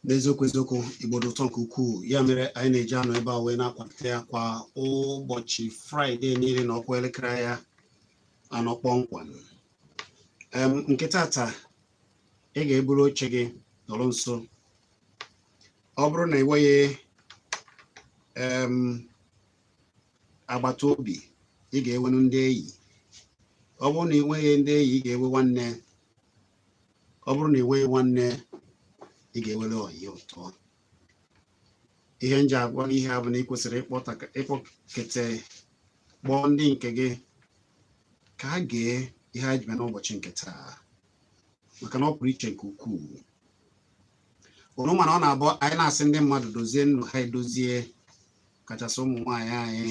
N'eziokwu Igbo dị ụtọ nke ukwuu ya mere anyị na-eji anọ ebe a wee na-akwalite ya kwa ụbọchị Fraịde niile na ọkwa elekere ya anọ kpọmkwem. Nke tata ị ga-eburu oche gị nọrọ nso. Ọ bụrụ na ị nweghị agbata obi, ị ga-enwe ndị enyi. Ọ bụrụ na ị nweghị ndị enyi, ị ga-enwe nwanne. Ọ bụrụ na ị nweghị nwanne, ị ga-ewere ọyị ụtọ. Ihe nji agwa gị ihe a bụ na ị kwesịrị ịkpọkete kpọọ ndị nke gị ka ha gee ihe a ji bịa n'ụbọchị nke taa, maka na ọ pụrụ iche nke ukwuu. Ụnụ mana ọ na-abụ anyị na-asị ndị mmadụ dozie ndụ ha edozie, kachasị ụmụ nwaanyị anyị,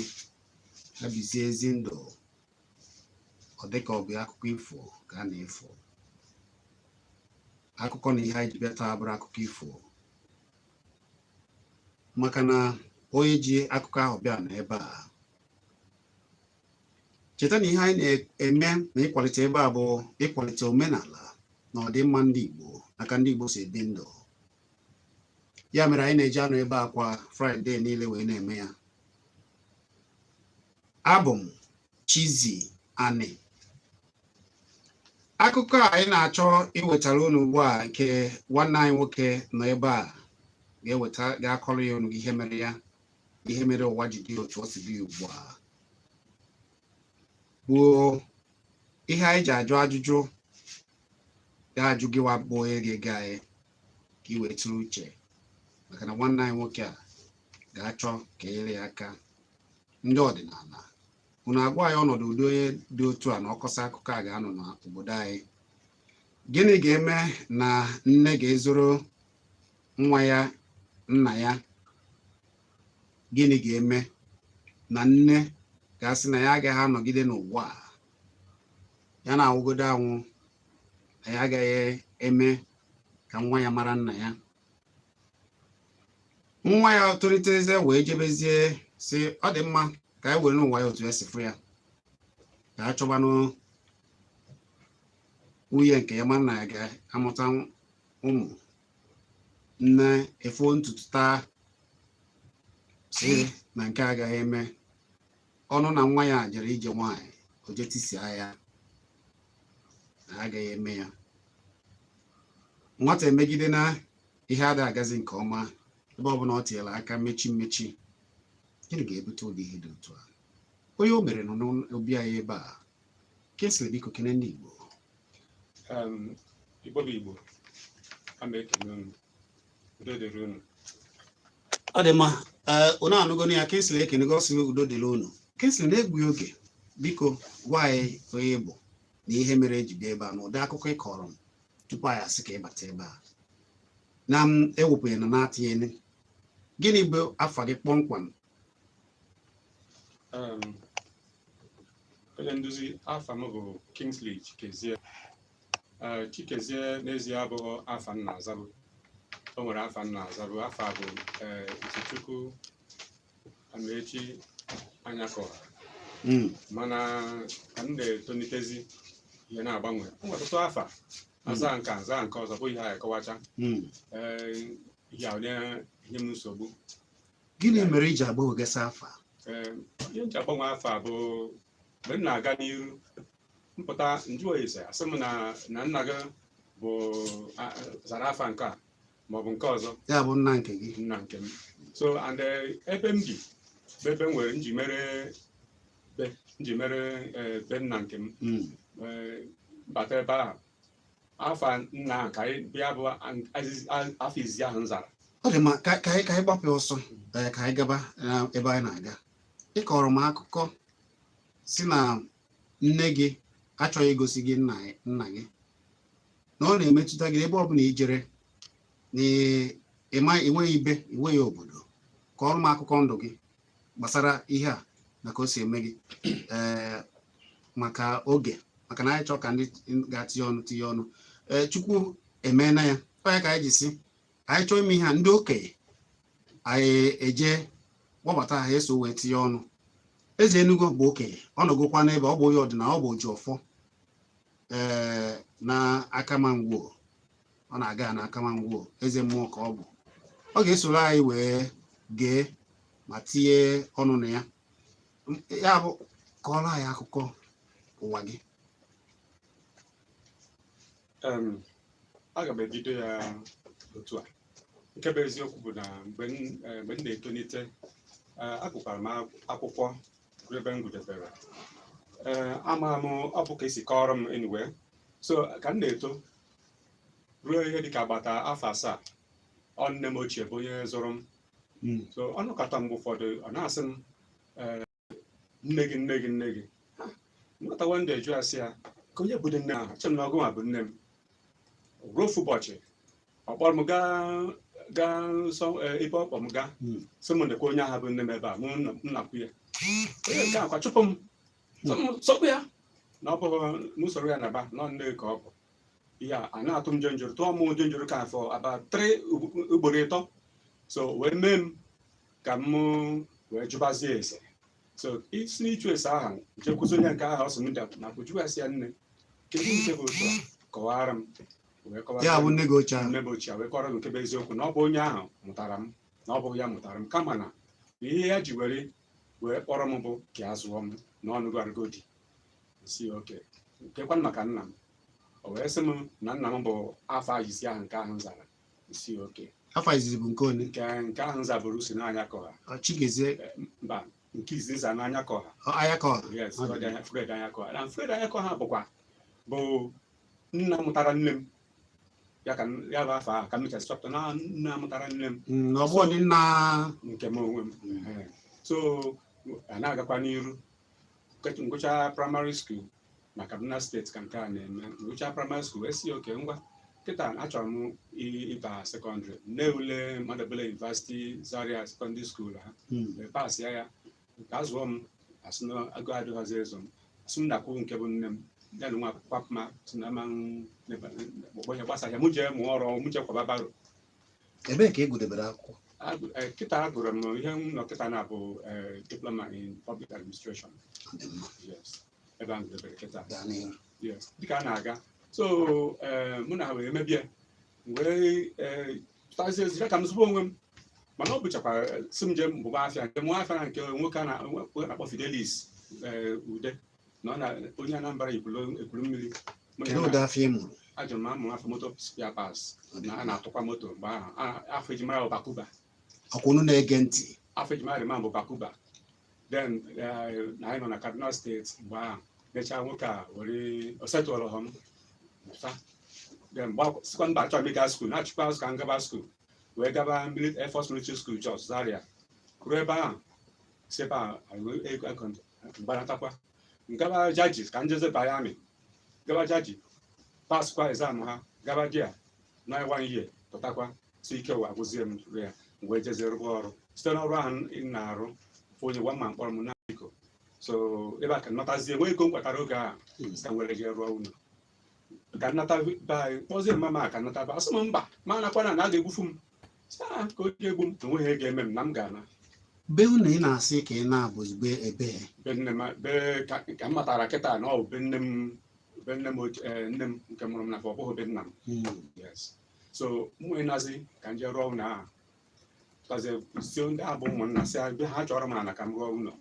ha bizie ezi ndụ. Ọ dị ka ọ bụ akụkọ ifo ka a na-efo. Akụkọ na ihe anyị ji bịa taa bụrụ akụkọ ifo, maka na onye ji akụkọ ahụ bịa n'ebe a. Cheta na ihe anyị na-eme na ịkwalite ebe a bụ ịkwalite omenala na ọdịmma ndị Igbo, maka ndị Igbo si ebi ndụ. Ya mere anyị na-eji anọ ebe a kwa Fraịde niile wee na-eme ya. Abụ m Chizzy Ani. Akụkọ a anyị na-achọ iwetara unu ugbu a nke nwanne anyị nwoke nọ ebe a ga-akọrọ ya unu ihe mere ụwa ji dị otu o si dị ugbu a. Bụ ihe anyị ji ajụ ajụjụ ga-ajụ gị bụ onye ga-ege anyị ka ị wee tụrụ uche, maka na nwanne anyị nwoke a ga-achọ ka enyere ya aka. Ndị ọdịnala unu agwa anyị ọnọdụ udo onye dị otu a na ọkọsa akụkọ a ga-anọ n'obodo anyị. Gịnị ga-eme na nne ga-ezoro nwa ya nna ya? Gịnị ga-eme na nne ga-asị na ya agaghị anọgide n'ụwa ya na-awụgodo anwụ, na ya agaghị eme ka nwa ya mara nna ya? Nwa ya toliteze wee jebezie si ọ dị mma ka anyị were n'ụwa ya otu esi fụ ya, ka a chọbanụ nwunye nke ya mana ya ga-amụta ụmụ. Nne efo ntutu taa si na nke agaghị eme. Ọnụ na nwa ya jere ije nwaanyị, o jetisia ya, na agaghị eme ya. Nwata emegide na ihe ada agazi nke ọma, ebe ọ bụla ọ tinyere aka mmechi. Gịnị ga-ebute ụdị ihe dị otu a? Onye o mere nọ n'obi anyị ebe a. Kesịrị biko kene ndị Igbo. Igbo bụ Igbo, a ma ekene unu. Udo dịrị unu. Ọ dị mma. Unu anụgo ya kesịrị ekene gosi udo dịrị unu. Kesịrị na-egbughị oge, biko gwa anyị onye Igbo na ihe mere eji bịa ebe a, na ụdị akụkọ ịkọrọ m tupu anyị asị ka ịbata ebe a. Na m ewepụghị na na-atịghị gịnị bụ afa gị kpọmkwem? Onye nduzi afa m bụ Kingsley Chikezie. Chikezie n'ezie abụghị afa nna azabụ. O nwere afa nna azabụ. Afa bụ Ichechukwu Amaechi Anyakọha. Mana ka m na-etonitezi ihe na-agbanwe. O nwere ọtụtụ afa aza nke ọzọ bụ ihe a akọwacha. Ihe m nsogbu. Gịnị mere iji agbanwegasị afa? Ihe nji agbanwe afa bụ mgbe m na-aga n'iru mpụta njụọ ese asị m na nna gị bụ zara afa nke a maọbụ nke ọzọ. Ya bụ nna nke gị. Nna nke m. So and ebe m bi ebe m nwere nji mere be nna nke m. Bata ebe ahụ afa nna ka anyị bịa bụ afọ izizi ahụ m zara. Ọ dị mma ka anyị gbapụ ọsọ ka anyị gaba ebe anyị na-aga. Ị kọrọ m akụkọ si na nne gị achọghị igosi gị nna gị, na ọ na-emetụta gị ebe ọbụla ijere na enweghị ibe enweghị obodo. Kọrọ m akụkọ ndụ gị gbasara ihe a na ka o si eme gị maka oge, maka na anyị chọọ ka ndị ga-tinye ọnụ. Chukwu emeela ya. Ọ ya ka anyị ji si anyị chọọ ime ihe a ndị okenye anyị eje kpọbata ha eso wee tinye ọnụ. Eze Enugu bụ okenye, ọ nọgokwa n'ebe ọ bụ onye ọdịnala, ọ bụ Ojiọfọ na Akamangwo. Ọ na-aga na Akamangwo, eze mmụọ ka ọ bụ. Ọ ga-esoro anyị wee gee ma tinye ọnụ na ya. Ya bụ kọọrọ anyị akụkọ ụwa gị. Aga m ebido ya otu a. Nke bụ eziokwu bụ na mgbe m na-etonite agụkwara m akwụkwọ ebe m gụdebere. Ama m ọ bụ ka esi kọrọ m anyway. So ka m na-eto ruo ihe dịka agbata afọ 7, ọ nne m ochie bụ onye zụrụ m. So ọ nọkọta mgbe ụfọdụ ọ na-asị m nne gị nwetawa ndị eju asị ya ka onye bụ nne ahụ chem na ọgụnwa bụ nne m. Ruo ofu ụbọchị ọ kpọrọ m gaa nsọ ebe ọ kpọrọ m gaa sị m nekwa onye ahụ bụ nne m ebe a, m nakwu ya. Onye nke akwa chụpụ m sọkpụ ya na ọ bụghị n'usoro ya naba nọ nne ka ọ bụ. Ihe a na-atụ m njenjuru, tụọ m njenjuru ka afọ about 3 ugboro 3. So wee mee m ka m wee jụbazie ese. So isi n'ịchụ ese ahụ jekwuzi onye nke ahụ ọ sị m na kwujugasị ya nne kedu nke bụ otu a kọwara m. Ya bụ nne gị ochie ahụ. Nne m ochie wee kọrọ m nke bụ eziokwu na ọ bụ onye ahụ mụtara m, na ọ bụghị ya mụtara m, kama na ihe ya ji wee kpọrọ m bụ ka a zụọ m n'ọnụ arụgodi. Si oke nkekwa maka nna m. O wee sị m na nna m bụ afọ izizi ahụ nke ahụ zara. Si oke Afọ izizi bụ nke one? Nke ahụ zabụrụ si n'anya kọha. Chigezie Mba, nke izizi za n'anya kọha. Anyakọha. Yes, Fred Anyakọha. Na Fred Anyakọha bụ nna mụtara nne m. Ya bụ afọ ahụ ka m mechara chọpụta na nna mụtara nne m. N'ọgbọ dị nna nke m onwe m. So a na-agakwa n'iru ngụcha primary school na Kaduna steeti ka nke a na-eme. Ngụcha primary school wee si oke ngwa kịta achọrọ m ịba sekọndịrị. Nne ule Madabele University Zaria Secondary School ha pasịa ya nke a zụọ m asị na agụ adịghịzi ezo m. Asị m nakwu nke bụ nne m ya na nwa akwụkwọ ma si na ama onye gbasa ya mụ jee mụọ ọrụ mụ jee kwaba baro. Ebee ka ị gụdebere akwụkwọ? Kịta agụrụ m ihe m nọ kịta na-abụ diploma in public administration. Yes, ebe ahụ gụdebere kịta. Yes, dịka a na-aga. So mụ na ha wee mebie wee tụtazie ezire ka m zụba onwe m, mana ọ bụchakwa si m jee mbụba afịa nke mụ afịa na nke nwoke a na-akpọ Fidelis Ude na onye Anambra ekwuru mmiri. Kedu ụdị afọ ị mụrụ? Ajụrụ m amụ afọ moto spare parts na a na-atụkwa moto mgbe ahụ. Afọ eji mara bụ Bakuba. Ọkwụnụ na-ege ntị. Afọ eji mara bụ Bakuba. Then na anyị nọ na Kaduna steeti mgbe ahụ. Mechaa nwoke a were osetụọrọ ha m. Then sikwa mba achọrọ m ịga skuul, na-achịkwa azụ ka m gaba skuul wee gaba Air Force Military School Jos Zaria. Ruo ebe ahụ si ebe ahụ gbanatakwa ngaba jaji ka njeze baya amị gaba jaji paskwa exam ha gaba dia na 1 year pụtakwa si ike ụwa agụzie m ya wee jezie rụọ ọrụ site n'ọrụ ahụ ị na-arụ onye gwa mma mkpọrọ m na biko so ebe a ka nnatazie nwee ego m kwatara oge a ka m were jee rụọ ụlọ ka nnata be anyị kpọzie mama ka nnata ba asị m mba ma nakwana na a ga-egbufu m ka o ji egbu m onweghị ihe ga-eme m na m ga-ana be unu ị na-asị ka ị na-abụzi be ebe be nne m be ka m matara kịta na ọ bụ be nne m nne m nke mụrụ m na ọ bụghị be nna m yes so mwe nazi ka m jee rụọ ụlọ ahụ tazie si ndị abụ ụmụnna si be ha chọrọ m na ka m rụọ ụlọ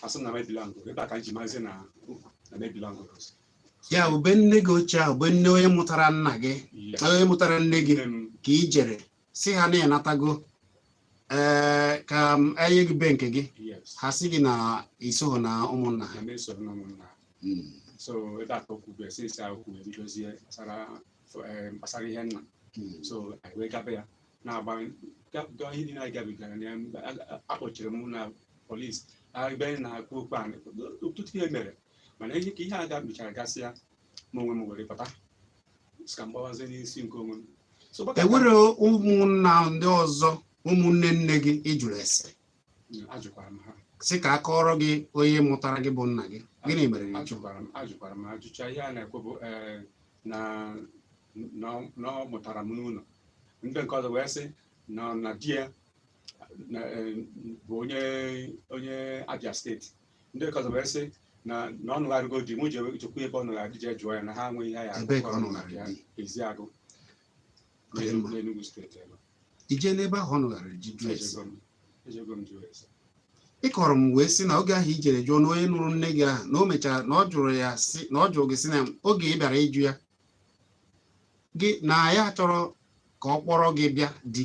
asị na mebilango ebe a ka m ji mazi na mebilango ya bụ be nne gị ochie ahụ be nne onye mụtara nna gị onye mụtara nne gị ka ị jere si ha na-enatago ka enye gị be nke gị ha si gị na isoghị na ụmụnna ha so ebe a ka okwu bụ esi isi ahụ kwuo ebidozie gbasara ihe nna so anyị wee gaba ya na-agba ihe niile anyị gabigara na akpọchiri m na polisi ebe na-akpụ okpu anyị ọtụtụ ihe mere mana ihe ka ihe a gabichara gasịa ma onwe m were pụta ka m gbawazie n'isi nke onwe m enwere ụmụnna ndị ọzọ ụmụnne nne gị ịjụrụ ese ajụkwara m ha sị ka a kọrọ gị onye mụtara gị bụ nna gị gịnị mere ajụkwara m ajụcha ihe a na-ekwu bụ na ọ mụtara m n'ụlọ ndị nke ọzọ wee sị na di ya bụ onye Abia steeti ndị nke ọzọ wee sị na ọ nụgharịgo di m ji chekwa ebe ọ nụgharị je jụọ ya na ha nweghị ihe ya Eziagụ n'Enugu steeti ije n'ebe ahụ ọ nụgharịrị ji jụọ ejego m jụọ ese ịkọrọ m wee sị na oge ahụ i jere jụọ na onye nụrụ nne gị ahụ na o mechara na ọ jụrụ ya si na ọ jụrụ gị si na oge ị bịara ịjụ ya gị na ya chọrọ ka ọ kpọrọ gị bịa di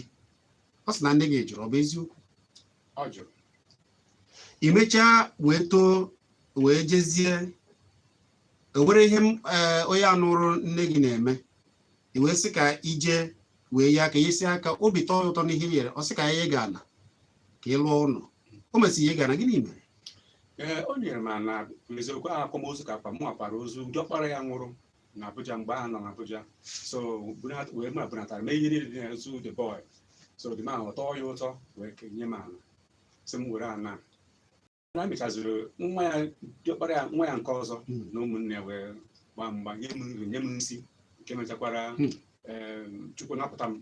ọ sị na nne gị jụrụ ọ bụ eziokwu ọ jụrụ i mechaa wee too wee jezie ewere ihe onye anụrụ nne gị na-eme i wee sị ka ije wee ya ka isi aka obi tọọ ya ụtọ n'ihe yere ọ sị ka ihe ga-ana ka ị lụọ ụlọ o mesịrị ihe ga-ana gịnị mere o nyere m na eziokwu akwamozu ka akwa m akwara ozu ndị ọkpara ya nwụrụ na Abuja mgbe ahụ nọ na Abuja so wee ma bunatara mee ihe niile dị n'ezu the boy so dị m ahụ tọọ ya ụtọ wee kenye m ala sị m were ana na mechaziri nwa ya diọkpara ya nwa ya nke ọzọ na ụmụnne wee gbaa mgba nye m nri nye m nsị nke mechakwara Chukwu napụta m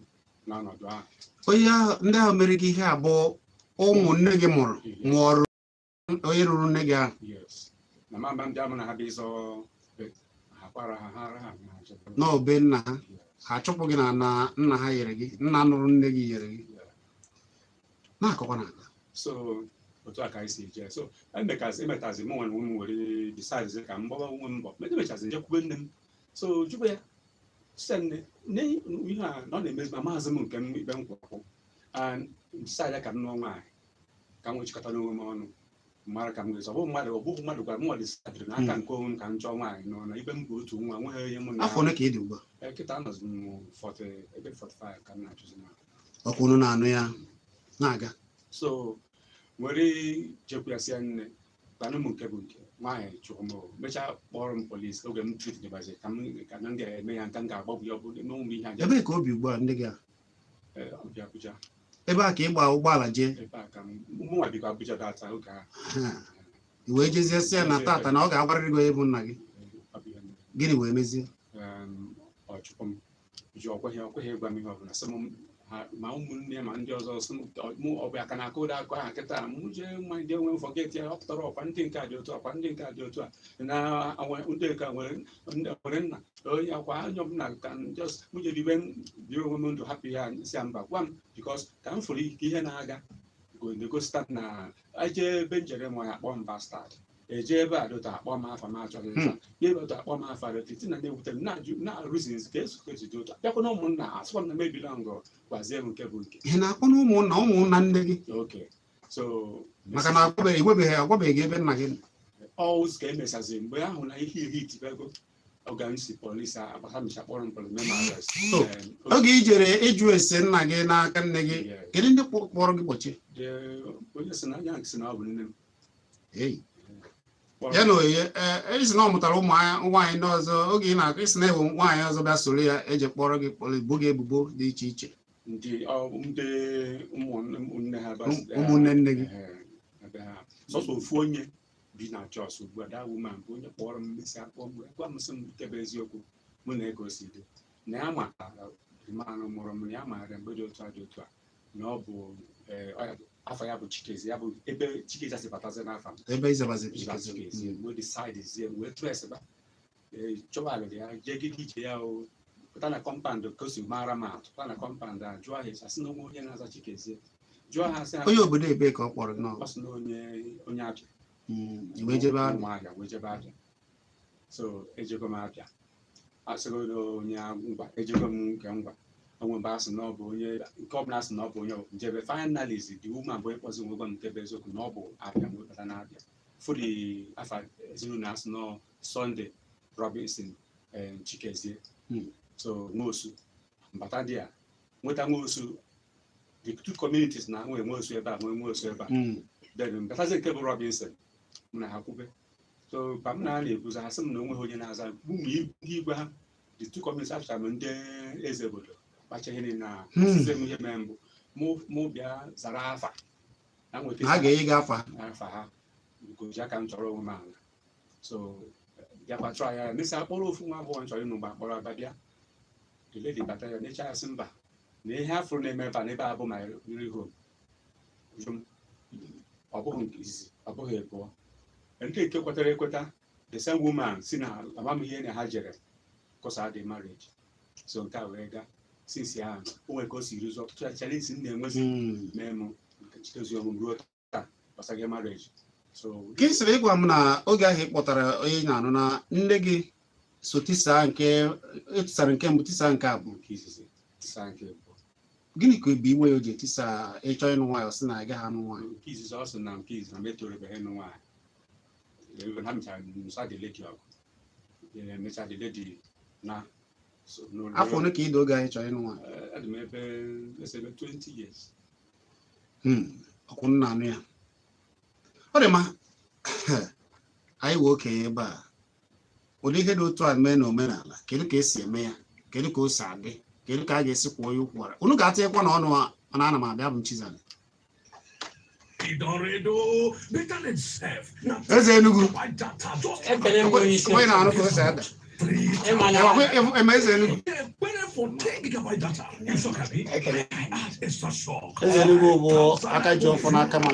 n'ọnọdụ ahụ onye ndị ahụ mere gị ihe abụọ ụmụnne gị mụrụ mụọrụ onye ruru nne gị ahụ na mamba ndị amụ na ha bụ ịzọ ha kwara ha n'obe nna ha ha chụpụ gị na nna ha nyere gị nna nụrụ nne gị nyere gị na-akọkwa na aka so otu a ka anyị si jee so emetazi m nwe na ụmụ were decide ka m gbawa onwe m mbọ emechazi njekwube nne m so jụbụ ya site nne ihe a na ọ na-emezi ma maazị m nke m ikpe nkwụkwụ decide ka m nụọ nwaanyị ka m nwechikọta n'onwe m ọnụ mara ka m ga-esi ọbụghị mmadụ gwara m nwa decidere n'aka nke onwe m ka m chọọ nwaanyị nọ na ibe m bụ otu nwa nweghị ihe m na afọ ole ka ị dị ugbu a kịta anọzi m 45 ka m na-achụzi na ọkwa unu na-anụ ya na-aga so nwere jekwasịa nne kpanụ m nke bụ nke nwaanyị chụrụ m mechaa kpọrọ m polisi oge m trit dịbazi ka m ga-eme ya nka m ga-agbagbu ya n'ụmụ ihe aja ebe ka obi ugbu a ndị gị ọbịa Abuja ebe a ka ịgba ụgbọala jee ebe a ka mụnwa bikwa Abuja data oge ahụ i wee jezie sị ya na tata na ọ ga-agwarịrị gị onye bụ nna gị gịnị wee mezie ọ chụpụ m ji ọkweghị ịgwa m ihe ọbụla sị m ma ụmụnne ma ndị ọzọ ọ bụ aka na aka ụda akụ ahụ kịta m jee nwa ndị enwe fọget ya ọ pụtara ọkwa ndị nke a dị otu ọkwa ndị nke a dị otu a na ndị ka nwere nna onye akwa anya ọbụla ka m je biri onwe m ndụ hapụ ya si ya mba gwa m bikos ka m fụrụ ihe na-aga negosita na eje ebe njere ma ya akpọ m bastad eje ebe a dota akpọ m afọ m achọghị ịza ya ebe dota akpọ m afọ adọtiti na na-ewutere na reasons ka esukezi dị otu bịakwa na ụmụnna asịkwa m na mebila ngọ gwazie m nke bụ nke ihe na-akpọ na ụmụnna nne gị oke so maka na agwabeghị ebe nna gị ọwụz ka emesazi mgbe ahụ na ihe itibego oge m si polisi agbasa micha kpọrọ m polisi oge i jere ịjụ ese nna gị n'aka nne gị kedu ndị kpọrọ gị kpọchie onye si na anya si na ọ bụ nne m ya na oye esi na ọ mụtara ụmụ nwaanyị ndị ọzọ oge ị na-akụ isi na ewe nwaanyị ọzọ bịa soro ya eji kpọrọ gị bo gị ebubo dị iche iche ndị ụmụnne ha ụmụnne nne gị ebe ha sọsọ ofu onye bi na Jos ugbu a da woman bụ onye kpọrọ m mesi akpọ mgbe gwa m sị m nke bụ eziokwu mụ na ego si dị na ya matara manụ mụrụ m na ya maara mgbe dị otu a dị otu a na ọ bụ afọ ya bụ Chikezi ya bụ ebe Chikezi si batazi n'afọ ebe izabazi Chikezi wee decide zie wee tresị chọba alụrụ ya jee gị ije ya o pụta na kọmpandụ ka o si mara m atụ pụta na kọmpandụ a jụọ ha asị na onye na-aza Chikezie jụọ ha sị onye obodo ebe ka ọ kpọrọ nọ ọ sị na onye Abịa wee jebe Abịa so ejego m Abịa asịgo onye ngwa ejego m nke ngwa onwe mgbe asị na ọ bụ onye nke ọbụla asị na ọ bụ onye njebe finaliz dị ụmụ abụọ ịkpọzi nwegwa nke bụ eziokwu na ọ bụ Abịa nwepụta na Abịa fụdị afa ezinụlọ asị na Sunday Robinson Chikezie so Nwosu mbata dị ya nweta Nwosu the two communities na nwee Nwosu ebe a nwee Nwosu ebe a then mbatazi nke bụ Robinson m na ha kwube so ka m na-ekwuzi ha sị m na onwe ha onye na-aza ụmụ ndị igwe ha the two communities after m ndị eze obodo kpacha ihe na site m ihe mee mbụ mụ bịa zara afa na nweta ha ga-enye gị afa ha goji aka m chọrọ onwe m ala so bịakwa chọọ ya mesi akpọrọ ofu nwa abụọ chọrọ ịnụ mgbe akpọrọ abịa the lady bata ya n'echa ya sị mba na ihe afro na-eme ebe a n'ebe a bụ ma nri home ọ bụghị nke izizi ọ bụghị abụọ ndị nke kwetara ekweta the same woman si na amamihe na ha jere kọsa dị marriage so nke a wee gaa since ya o nwere ka o si rụzi ọtụtụ ya challenge na-enwezi mee m chitezi ọmụmụ ruo taa gbasara marriage so ka ị sịrị ịgwa m na oge ahụ ị kpọtara onye na-anụ na nne gị so tisa nke etisara nke mbụ tisa nke abụọ nke izizi tisa nke abụọ gịnị ka ebi iwe o ji etisa ịchọ ịnụ nwaanyị ọ sị na agaghị anụ nwaanyị nke izizi ọ sị na nke izizi na metorebeghị ịnụ nwaanyị ha mechara nsa dị ledi ọgụ emecha dị ledi na afọ ole ka ịdị oge anyị chọrọ ịnụ nwaanyị adị m ebe 20 years ọkwụ nna anụ ya ọ dị mma anyị wee okenye ebe a ụdị ihe dị otu a mee na omenala kedu ka esi eme ya kedu ka o si adị kedu ka a ga-esi kwụọ ya ụkwara unu ga-atịnyekwa na ọnụ mana ana m abịa bụ Chizzy eze Enugu onye na-anụ ka o si ada eme eze Enugu eze Enugu bụ aka ji ọfọ n'aka ma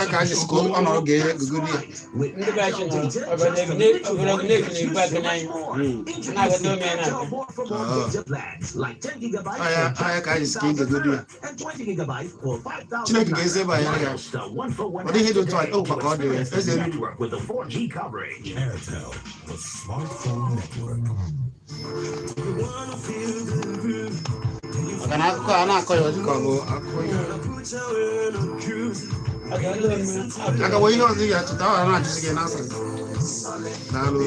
aka anyị si ka ọ nọrọ ga-eghe gugudi ya ndị be anyị ogologo na-efu na igwe aka n'anyị na-agata ome na anya ka anyị si ka ị ga-egodi ya Chineke ga-ezi ebe anyị ya ọ dịghị dị otu a ọ bụkwa ka ọ dị eze Enugu maka na akụkọ a na-akọ ya dịka ọ bụ akụkọ ihe agawa ihe ọzọ ị ga-achọta ọ na-achụsi gị n'asị daalụ.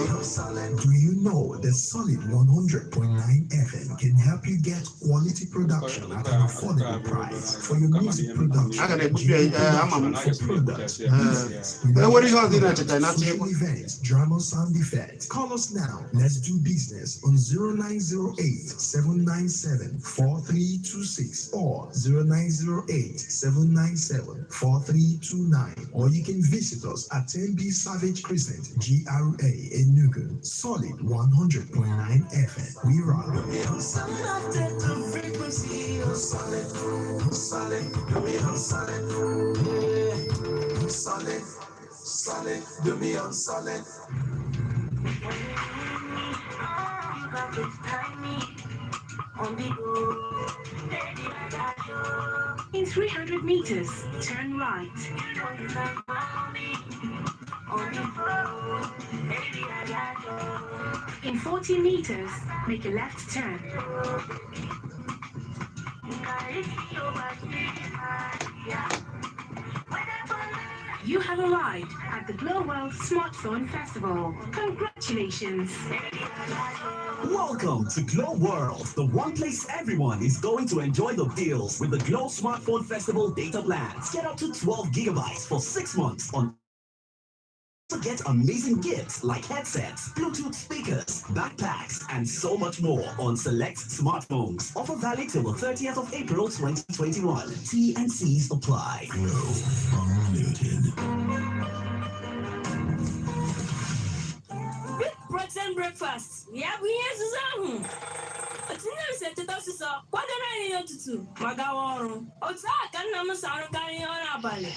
Do you know the solid 100.9 FM can help you get quality production at an affordable price for your music production? Aga na-egbutu ya ama m For products, enwere ihe ọzọ ị na-achọta na-atị social events, drama sound effects. Call us now. Let's do business on 0908-797-4326 or 0908-797-4329. Or you can visit us at 10B Savage Crescent, GRA, Enugu. Solid 100.9 FM. We rock. Solid, do me on solid. In 300 meters, turn right. In 40 meters, make a left turn. You have arrived at the Glow World Smartphone Festival. Congratulations! Welcome to Glow World, the one place everyone is going to enjoy the deals with the Glow Smartphone Festival data plans. Get up to 12 gigabytes for 6 months on Get amazing gifts like headsets, Bluetooth speakers, backpacks, and so much more on select smartphones. Offer valid till the 30th of April 2021. T&Cs apply. Glow Unlimited. Big protein breakfast. Yeah, we hear Susan. It's never said to us, sir. What do I need to do? Magawaru. Outside, can I sound carrying on our belly?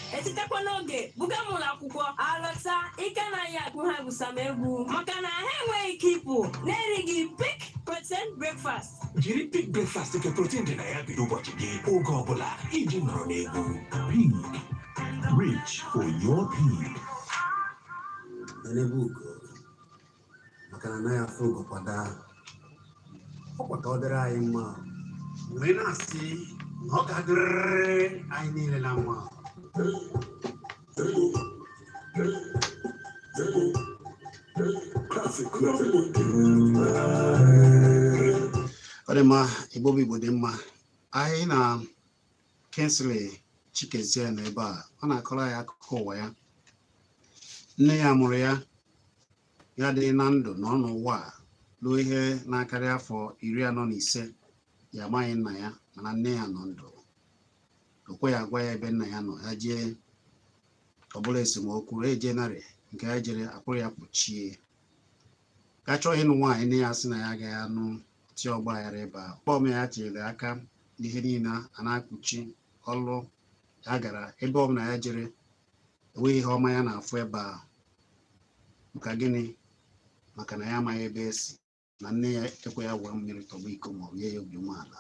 It's a taponoge, Bugamula Kukwa, Alata, Ikanaya, who have some egu, Makana, Highway Kipu, Nerigi, big protein breakfast. Jiri pig breakfast ke protein din ay abi ubọchị gị oge ọbụla iji nọrọ n'egwu. Pig. Reach for your pig. Enebuko maka na anaghị afọ ogo kwada ọkwa ka ọ dịrị anyị mma wee na-asị na ọ ga-adịrịrị anyị niile na mma. Ọ dị mma, Igbo bụ Igbo dị mma. Anyị na Kingsley Chikezie nọ ebe a, ọ na-akọrọ anyị akụkọ ụwa ya. Nne ya mụrụ ya dị na ndụ nọ n'ụwa a ruo ihe na-akarị afọ 45 ya amaghị nna ya mana nne ya nọ ndụ. O kweghị agwa ya ebe nna ya nọ, ya jee ọ bụla esemokwu eje narị nke ya jere akpụrụ ya kpuchie ka chọọ ịnụ nwaanyị nne ya sị na ya agaghị anụ ti ọgba aghara ebe a. Kpọm ya tinyere aka n'ihe niile a na-akpuchi ọlụ ya gara ebe ọbụla ya jere enweghị ihe ọma ya na-afụ ebe a. Maka gịnị? Maka na ya amaghị ebe esi na nne ya ekwe ya gwara mmiri tọgbọ iko ma ọ nye ya obi umeala.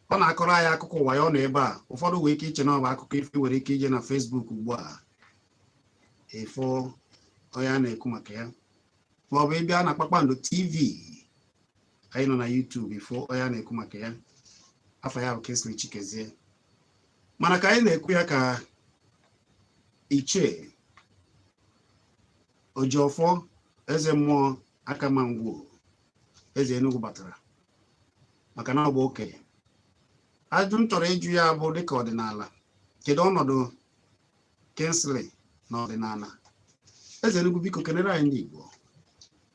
Ọ na-akọrọ anyị akụkọ ụwa ya ọ nọ ebe a. Ụfọdụ nwere ike iche na ọ bụ akụkọ ifo, nwere ike ije na Facebook ugbu a efo onye a na-ekwu maka ya, ma ọ bụ ịbịa na Kpakpando TV anyị nọ na YouTube ifo onye a na-ekwu maka ya. Afọ ya bụ Kingsley Chikezie. Mana ka anyị na-ekwu ya ka Ichie Ojiọfọ eze mmụọ Akamangwo eze Enugu batara maka na ọ bụ okenye. Ajụ m chọrọ ịjụ ya bụ dịka ọdịnala, kedu ọnọdụ Kingsley na ọdịnala? Eze Enugu, biko kenere anyị ndị Igbo.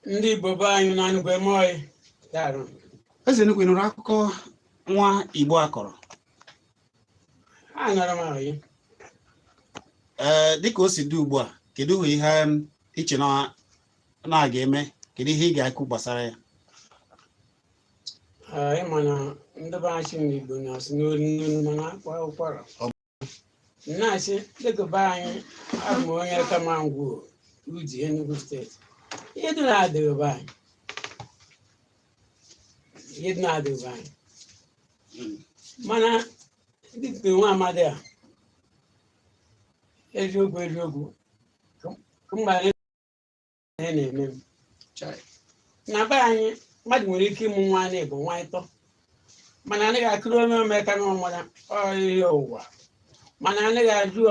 Ndị Igbo be anyị na Enugu emoyi darụ. Eze Enugu, nụrụ akụkọ nwa Igbo akọrọ? Anọrọ m ahụ. Dịka o si dị ugbu a, kedu ihe iche na ga-eme? Kedu ihe ị ga-ekwu gbasara ya? Ịma na ndị be anyị n'Igbo na-asị n'olu mana akwa ụkwara. Na-asị dịka be anyị abụ m onye Kamangwo Uji Enugu steeti. Ihe dị na-adịghị be anyị. Mana dịka nwa amadi a eziokwu mgbe anyị na-eme m na be anyị mmadụ nwere ike ịmụ nwa na-ebu nwa ịtọ, mana anaghị akụrụ onye omeka na ọmụra ihe ụwa, mana anaghị ajụ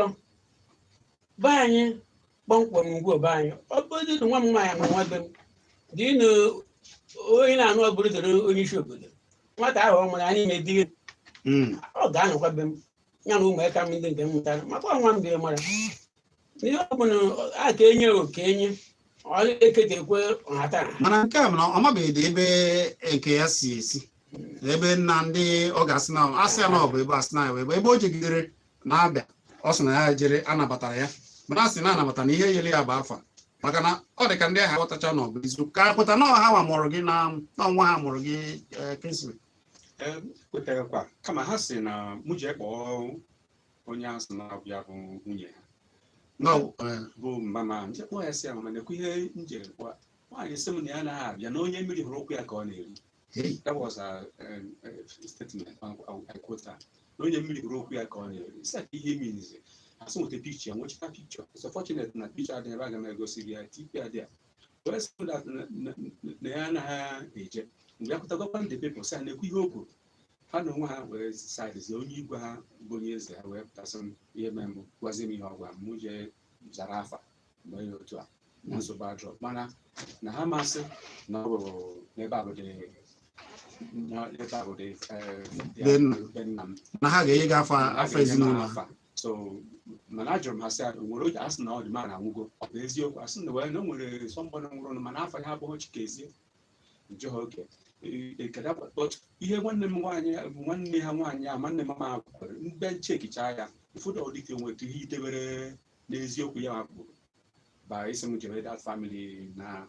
be anyị kpọmkwem ngwa be anyị. Ọ bụrụ nwa m nwaanyị ma nwa be m dị na onye na-anụ ọbụrụ doro onye isi obodo, nwata ahụ ọ mụrụ anyị medie ọ ga-anọkwa be m ya na ụmụaka m ndị nke m mụtara maka ọnwa m bịa mara n'ihe ọ bụla a ka enye oke enye ọ eketekwe nhata. Mana nke a mana ọ mabeghị ebe nke ya si esi ebe nna ndị ọ ga-asị na asị ya na ọ bụ ebe asị na ebe o jegidere na-abịa ọ sị na ya jere anabatara ya, mana asị na anabata na ihe yere ya bụ afa, maka na ọ dị ka ndị agha ghọtacha na ọ bụ izu ka pụta na ọha nwa mụrụ gị na ọnwa ha mụrụ gị Kingsley. Kweterekwa kama ha sị na mụ jee kpọọ onye ahụ sị na abịa bụ nwunye ha bụ mama nje kpọọ ya sị ya mama na-ekwu ihe njere kwa nwaanyị sị m na ya anaghị abịa na onye mmiri hụrụ ụkwụ ya ka ọ na-eri. That was a statement I quote her. Na onye mmiri hụrụ ụkwụ ya ka ọ na-eri. Isi ihe means asị nweta picture, nwechita picture. It's unfortunate na picture adịghị ebe a ga na-egosi gị ya tipi adịa. Wee sị na ya anaghị eje mgbe akwụtagokwa ndị people sị na-ekwu ihe o kwuru ha na onwe ha wee saidizi onye igwe ha bụ onye eze ha wee pụtasị m ihe mee mbụ gwazi m ihe ọgwa m jee zara afa mgbe ya otu a na nsogbu adrọ, mana na ha masị na ọ bụ n'ebe a bụ dị be nna m na ha ga-enye gị afọ ezinụlọ. So mana ajụrụ m ha sị nwere oge asị na ọ dị ma na nwụgo ọ bụ eziokwu asị na wee na o nwere sọmbọdụ nwụrụ mana afọ ya abụghị Chikezie njọ ha oge but ihe nwanne m nwaanyị bụ nwanne ha nwaanyị a nwanne mama kwere mgbe nchekicha ya ụfọdụ ọdịke nweta ihe idebere n'eziokwu ya ma kwuru ba isi m jere that family na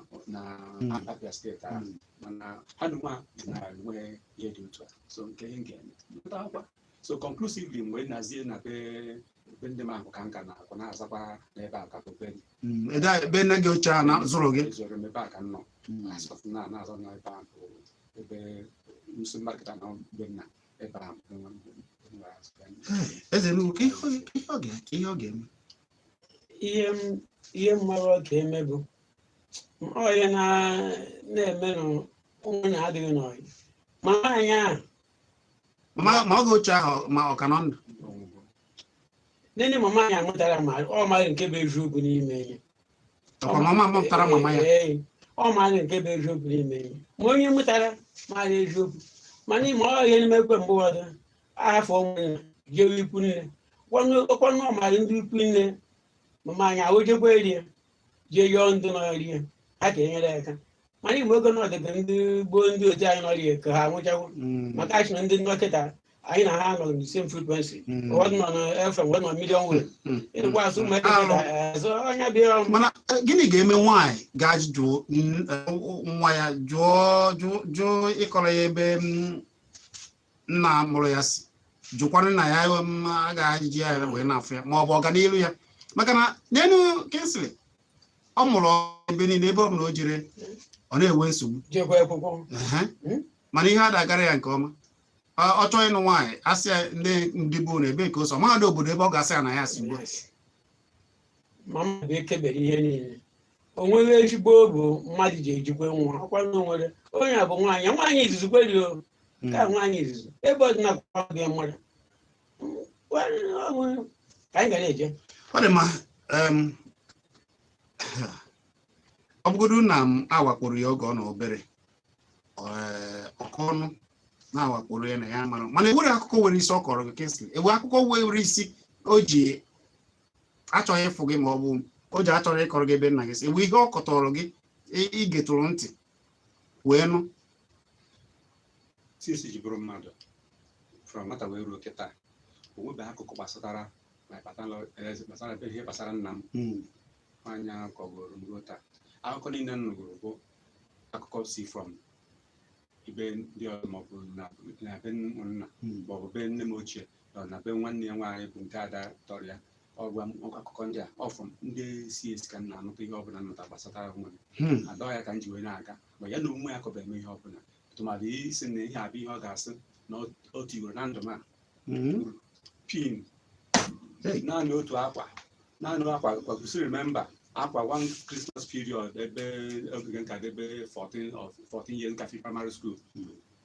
Abia steeti ahụ mana ha nụnwa na enwe ihe dị otu a so nke ihe ga-eme so conclusively mgbe nazie na be ndị ahụ ka nka na-akwụ na-azakwa n'ebe a ka ebe nne gị ochie a zụrụ gị zoro ebe a ka m nọ na-azọ n'ebe ahụ ebe nso mmarkịta na be nna ebe ahụ eze nnukwu ka ihe ọ ga-eme ihe mmarụ ka eme bụ onye na-eme nwunye adịghị n'ọyị ma nwaanyị ahụ ma oge ochie ahụ ma ọ ka nọ ndụ nne mama anyị amụtara ma ọ maghị nke bụ eziokwu n'ime ihe mama mụtara mama ya ọ maghị nke bụ eziokwu n'ime ihe ma onye mụtara maghị eziokwu mana ime ọ ihe n'imekwe mgbe ọzọ afọ ụmụnna jewe ikwu nne ọkwanụ ọ maghị ndị ikwu nne mama anyị ahụjekwa erie jee yọọ ndụ n'ọrie ha ka enyere aka mana igbe oge n'ọdịga ndị gboo ndị otu anyị nọrie ka ha nwụchawo maka achị na ndị dọkịta anyị na ha nọ the same frequency ụfọdụ nọ na FM ụfọdụ nọ million way ịgwa asụ onye bịa mana gịnị ga-eme nwaanyị ga-ajụ nwa ya jụọ ịkọrọ ya ebe nna mụrụ ya si jụkwana nna ya a ga-ajụji ya wee na-afụ ya ma ọ bụ ọganihu ya maka na n'elu Kingsley ọ mụrụ ebe niile ebe ọ bụla o jere ọ na-enwe nsogbu mana ihe a da-agara ya nke ọma ọ chọọ ịnụ nwaanyị asị ya ndị bụ na ebe nke ụsọ mahadum obodo ebe ọ ga-asị ya na ya si ugbu mama bụ ekebere ihe niile o nweghị ezigbo bụ mmadụ ji ejikwa nwa ọkwa na onwere onye a bụ nwaanyị izuzu kweri o ka nwaanyị izuzu ebe ọ dị na gị mmadụ ka anyị gara eje ọ dị mma ọ bụgodu na m awakporo ya oge ọ na obere ọkụ ọnụ na-awakporo ya na ya mara mana ewere akụkọ nwere isi ọ kọrọ gị Kingsley ewe akụkọ nwere isi o ji achọghị ịfụ gị ma ọ bụ o ji achọrọ ịkọrọ gị ebe nna gị si ewe ihe ọ kọtọrọ gị igetụrụ ntị wee nụ since ji bụrụ mmadụ from nwata wee ruo kịta o nwebeghị akụkọ gbasara ihe gbasara nna m anya kọgoro m ruo taa akụkọ niile m nụgoro bụ akụkọ si from ibe ndị ọzọ maọbụ na be nna maọbụ be nne m ochie na be nwanne ya nwaanyị bụ nke ada tọrọ ya ọgwa akụkọ ndị a ọfụ ndị si esi ka m na-anụta ihe ọbụla nnụta gbasatara nwere adọ ya ka m ji wee na-aga ma ya na onwe ya kọba eme ihe ọbụla tụmadụ isi na ihe abụ ihe ọ ga-asị na otu igoro na ndụ m a pin naanị otu akwa kwụsịrị memba akwa one Christmas period ebe ogige nka ebe 14 years nka primary school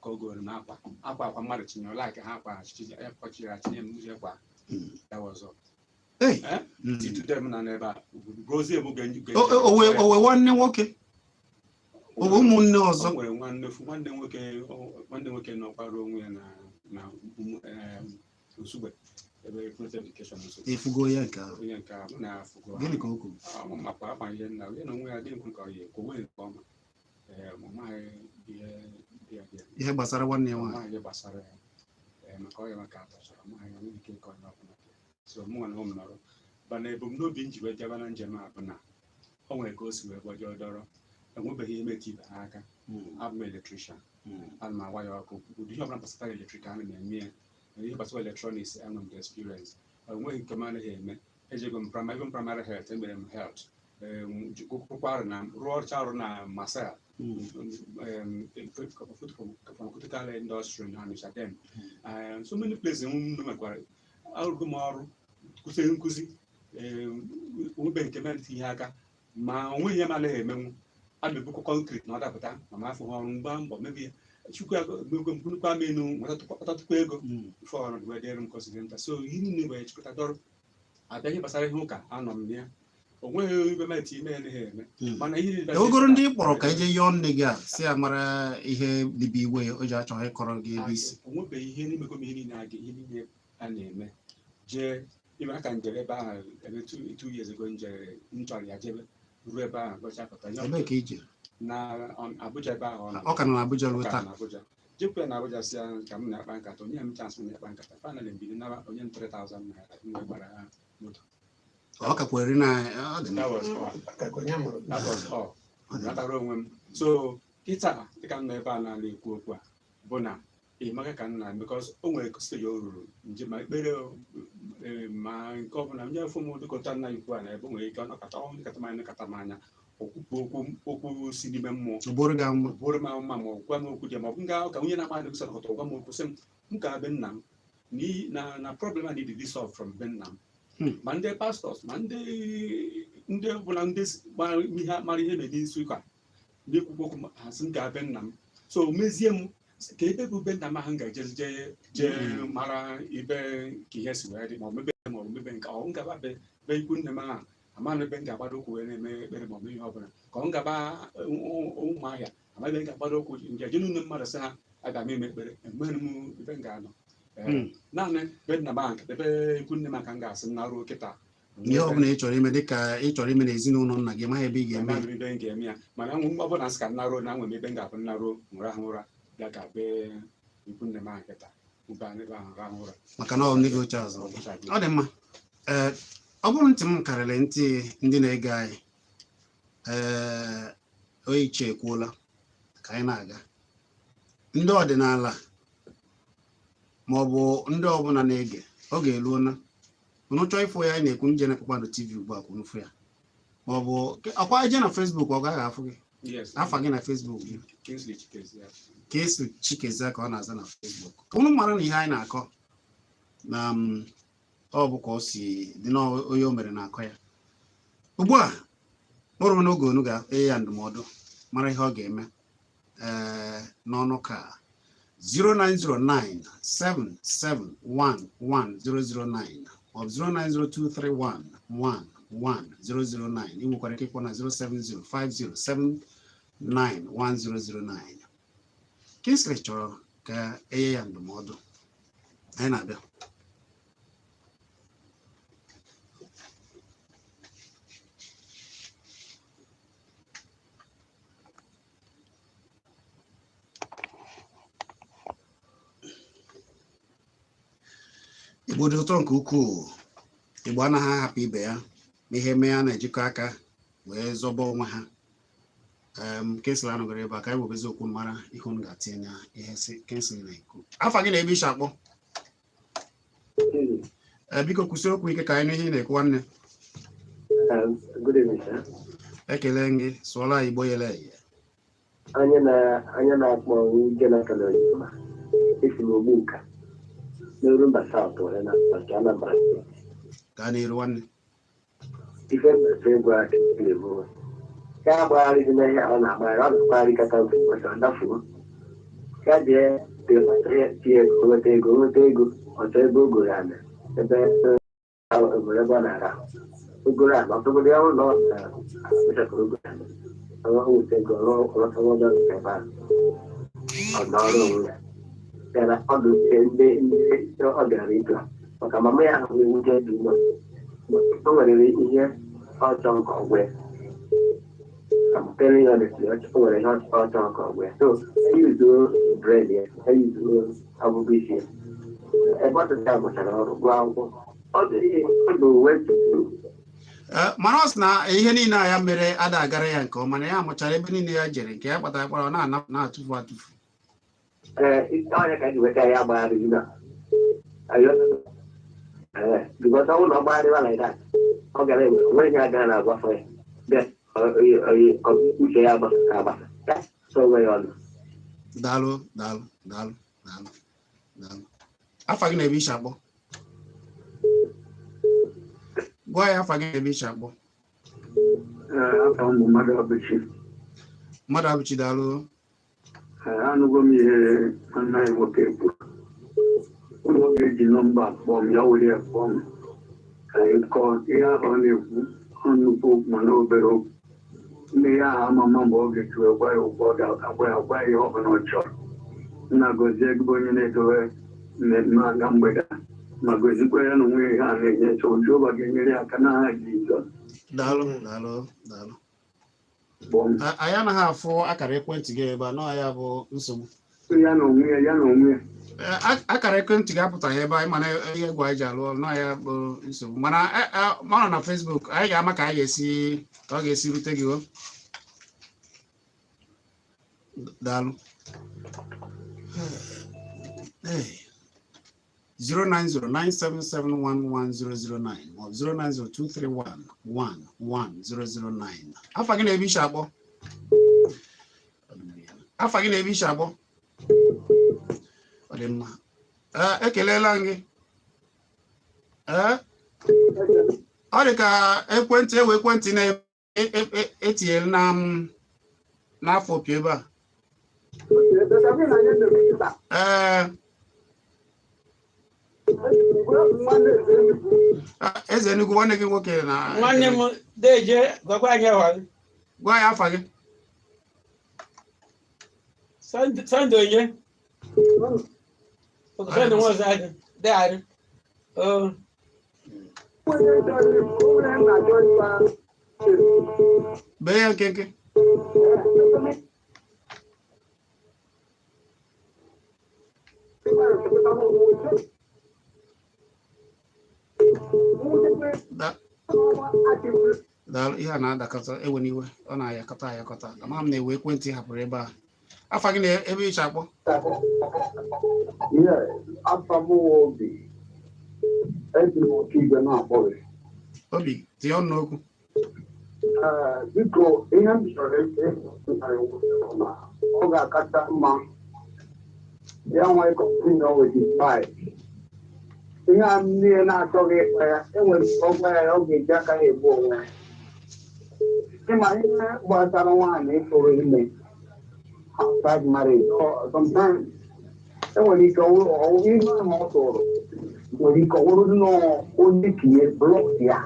ka o goro na akwa mmadụ chinyere like ha akwa kọchiri achinye m uche kwa ya ọzọ m na n'ebe a brozie bụ owe nwanne nwoke owe ụmụnne ọzọ nwere nwanne nwoke nọkwara onwe ya na Nsugbe ebe education efugo ya nke onye nke ahụ na-afụgo gịnị ka o kwuru makwa akpanye nna ya na onwe ya dị nkwu ka ọ ya ekwowe nke ọma ihe gbasara nwanne ya nwaanyị ihe gbasara ya maka ọ ya maka atọchara nwaanyị onwe ike nke onye ọbụla so mụ nwa na ụmụ nọrọ mana ebumnobi m ji wee bịaba na njem a bụ na o nwere ka o si wee gbọjọọ dọrọ enwebeghị ihe metụ ibe ha aka abụ m eletrician ana m agwa ya ọkụ ụdị ihe ọbụla gbasara eletrik a na-eme ya ihe gbasara electronics enwe m experience enweghị nke m anaghị eme ejego m primary health emere m health kwụkwara na rụọ ọrụ na masel pharmaceutical industry na Nishadem so many places m mekwara arụgo m ọrụ kụziri nkụzi onwebe nke metụ ihe aka ma onweghị ihe m anaghị emenwu a na-ebukọ kọnkrit na ọ dapụta ma m afụghị ọrụ mgba mbọ mebi ya chukwu nnukwu amenu ọtatụkwa ego ife ọrụ wee dịrị m kọziri nta so ihe niile wee chịkọta dọrọ abịa ihe gbasara ihe ụka anọ m ya o nweghị ibe metụ ime ya naghị eme mana ihe ewegoro ndị ị kpọrọ ka eje yọọ nne gị a si ya mara ihe dịbe iwe o ji achọghị ịkọrọ gị ebe isi o nwebeghị ihe n'imego m ihe niile a na-eme jee Even I can jere ebe ahụ 2 years ago njere nchọrọ ya jebe ruo ebe ahụ gọchapụta ebe ka ije na Abuja ebe ahụ ọ ka nọ na Abuja ruo ọ ka taa nọ na Abuja jekwe na Abuja si ya ka m na-akpa nkata onye m chansị na-akpa nkata finally mbido na onye m 3,000 naira mgbe gbara ha moto. ọ ka kwere na ọ dị That was all. That was all. Natara onwe m. So kịta dịka m nọ ebe a na-ala ekwu okwu a bụ na ịmaga ka m na because o nwere steji o ruru nje ma ekpere ma nke ọbụla m nyefe m dịkọta nna ikwu a na ebe nwere ike ọ nọkọta m anya okwukwu okwu si n'ime mmụọ bụrụ gị mma bụrụ m mma ma ọ gwa m okwu dị ma ọ bụ nga ka onye na-amadị gụsọ nọkọta gwa m okwu sị m ka be nna m na problem a need to solve from be nna m ma ndị pastọs ma ndị ọbụla ndị mara ihe mere n'isi ụka ndị ekwukwu okwu ha sị m ka be nna m so mezie m ka ebe bụ be nna m ahụ ga-eje jee mara ibe ka ihe si wee dị ma ọ mebe nke ọ ngaba be ikwu nne m ahụ amaghị ebe m ga-agbado okwu wee na-eme ekpere ma ọ bụ ihe ọbụla ka ọ ngaba ụmụahịa amaghị ebe m ga-agbado okwu nje je n'ụlọ mmadụ sị ha aga m eme ekpere enweghị m ebe m ga-anọ naanị be nna m ahụ ebe ikwu nne m ka m ga-asị m na ruo kịta ihe ọbụla ị chọrọ ime dịka ị chọrọ ime n'ezinụlọ nna gị maghị ebe ị ga-eme ebe m ga-eme ya mana ọ bụla nsị ka nnaruo na nwere ebe m ga-abụ nnaruo nwụrụ ahụ ụra ya ka be ikwu nne m ahụ kịta ebe ahụ rahụ ụra maka na ọ ndị gị oche azụ ọ dị mma ọ bụrụ ntị m karịrị ntị ndị na-ege anyị onye iche ekwuola ka anyị na-aga ndị ọdịnala ma ọ bụ ndị ọbụla na-ege ọ ga-eruo na unu chọọ ịfụ ya anyị na-ekwu nje na Kpakpando TV ugbu a kwunu fụ ya ma ọ bụ ọkwa ije na Facebook ọ gaghị afụ gị afa gị na Facebook gị Kingsley Chikezie ka ọ na-aza na Facebook unu mara na ihe anyị na-akọ na ọ bụ ka ọ si dị n'onye o mere na-akọ ya ugbu a kpọrọ n'oge onu ga-enye ya ndụmọdụ mara ihe ọ ga-eme n'ọnụ ka 09097711009 ọ bụ 09023111009 ị nwekwara ike ịkpọ na 07050791009 Kingsley chọrọ ka enye ya ndụmọdụ anyị na-abịa Igbo dị ụtọ nke ukwuu Igbo anaghị ahapụ ibe ya ma ihe mee ya na-ejikọ aka wee zọba onwe ha Kingsley anọgara ebe a ka anyị webezi okwu mara ihe unu ga-atinye na ihe Kingsley na-ekwu afa gị na-ebe ishi akpọ biko kwụsị okwu ike ka anyị n'ihe ị na-ekwu nwanne ekele gị sụọla Igbo yele eye anya na-akpọ ije na kalorima esi n'ogbu nka n'oru mba South were na Anambra gaa n'iru nwanne ife mmefu ego a na-ebu ka agbagharịzi n'ahịa ọ na-agbagharị ọ na-agbagharị kata ọsọ ndafuo ka jee tie nweta ego ọchọ ebe ogoro ana ebe obodo ebe ọ na-ara ogoro ana ọtụgodo ya ụlọ na-achakọrọ ogoro ana ọwụta ego ọlọtawọdọ ebe a ọnọrụ onwe ya gara ọdụ ndị ọ bịara ịdụ maka mama ya ahụ ewute dị mma o nwere ihe ọchọ nke ọgwe telling you honestly, o nwere ihe ọchọ nke ọgwe so eyuzuo bred ya eyuzuo abụbisi ya ebe ọtụtụ agụchara ọrụ gụọ akwụkwọ ọ bụ wetutu mana ọ sị na ihe niile a ya mere ada agara ya nke ọma na ya mụchara ebe niile ya jere nke ya kpatara kpara ọ na-atụfu atụfu onye ka ji weta ya agbagharị na because ọ bụrụ na ọ gbagharịwa like that ọ gara enwe onwe ihe agaghị na-agbafọ ya uche ya agbasa so onwe ya ọnụ daalụ afa gị na-ebe ishi akpọ gwa ya afa gị na-ebe ishi akpọ mmadụ abụchi daalụ anụgo m ihe nna ya nwoke kwuru ụlọ ga-eji nọmba akpọ m ya were ya kpọọ m ka anyị kọọ ihe ahụ ọ na-ekwu nnukwu okwu mana obere okwu ndị ya ahụ ama mgbe ọ ga-eji wee gwa ya ụgwọ ọ ga-agwa ya gwa ya ihe ọ bụla ọ chọrọ nna gozie ego onye na-edowe mmemme aga mgbede ma gozikwere na onwe ha na-enye Jehova ga-enyere aka n'aha Jizọs. Daalụ. Anyị anaghị afụ akara ekwentị gị ebe a, nọ ya bụ nsogbu. Ya na onwe ya Akara ekwentị gị apụtaghị ebe anyị, mana ihe egwu anyị ji alụ ọrụ nọ ya bụ nsogbu, mana ọ nọ na Facebook. Anyị ga-ama ka ọ ga-esi rute gị. Daalụ. 09097711009 or 09023111009. Afa gị na-ebe ishi akpọ? Ọ dị mma. Ekelela gị. Ọ dị ka ekwentị na-etinyere n'afọ opi ebe a. Eze Enugu, nwanne gị nwoke na nwanne m deje gwakwa anyị ahụ. Gwa ya afa gị. Sọnde onye? Sọnde nwaọzọ adị. Dịgharị. Bee ya nkenke. Daalụ. Ihe a na-adakọta ewe n'iwe, ọ na-ayakọta. Ama m na-ewe ekwentị hapụrụ ebe a. Afa gị na ebe iche akpọ? Obi, tinye ọnụ n'okwu. Biko, ihe m chọrọ ọ ga-akacha mma ya nwee kọmpụta weti paịp. Ihe a niile na-achọghị ịkpa ya, enwere ọgwa ya ọ ga-eji aka ya egbu onwe ya. Ịma ihe gbasara nwaanyị ịtụrụ ime outside marriage, sometimes enwere ike ihe ahụ ọ tụrụ nwere ike ọwụrụ onye tinye blọk ya.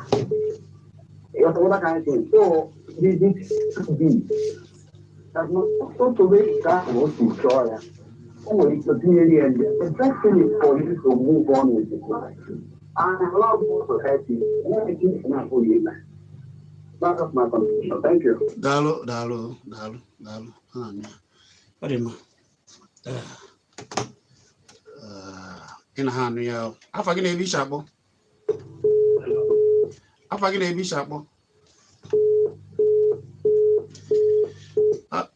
What kind of thing? So this could be that's not so to make that was to show ya. Oh, it's a period and the best thing is for you to move on with it. And allow people to help you. Anything is not for you. That's my contribution. Thank you. Daalụ. Ị na ha anụ ya. Afa gị na-ebe iche akpọ?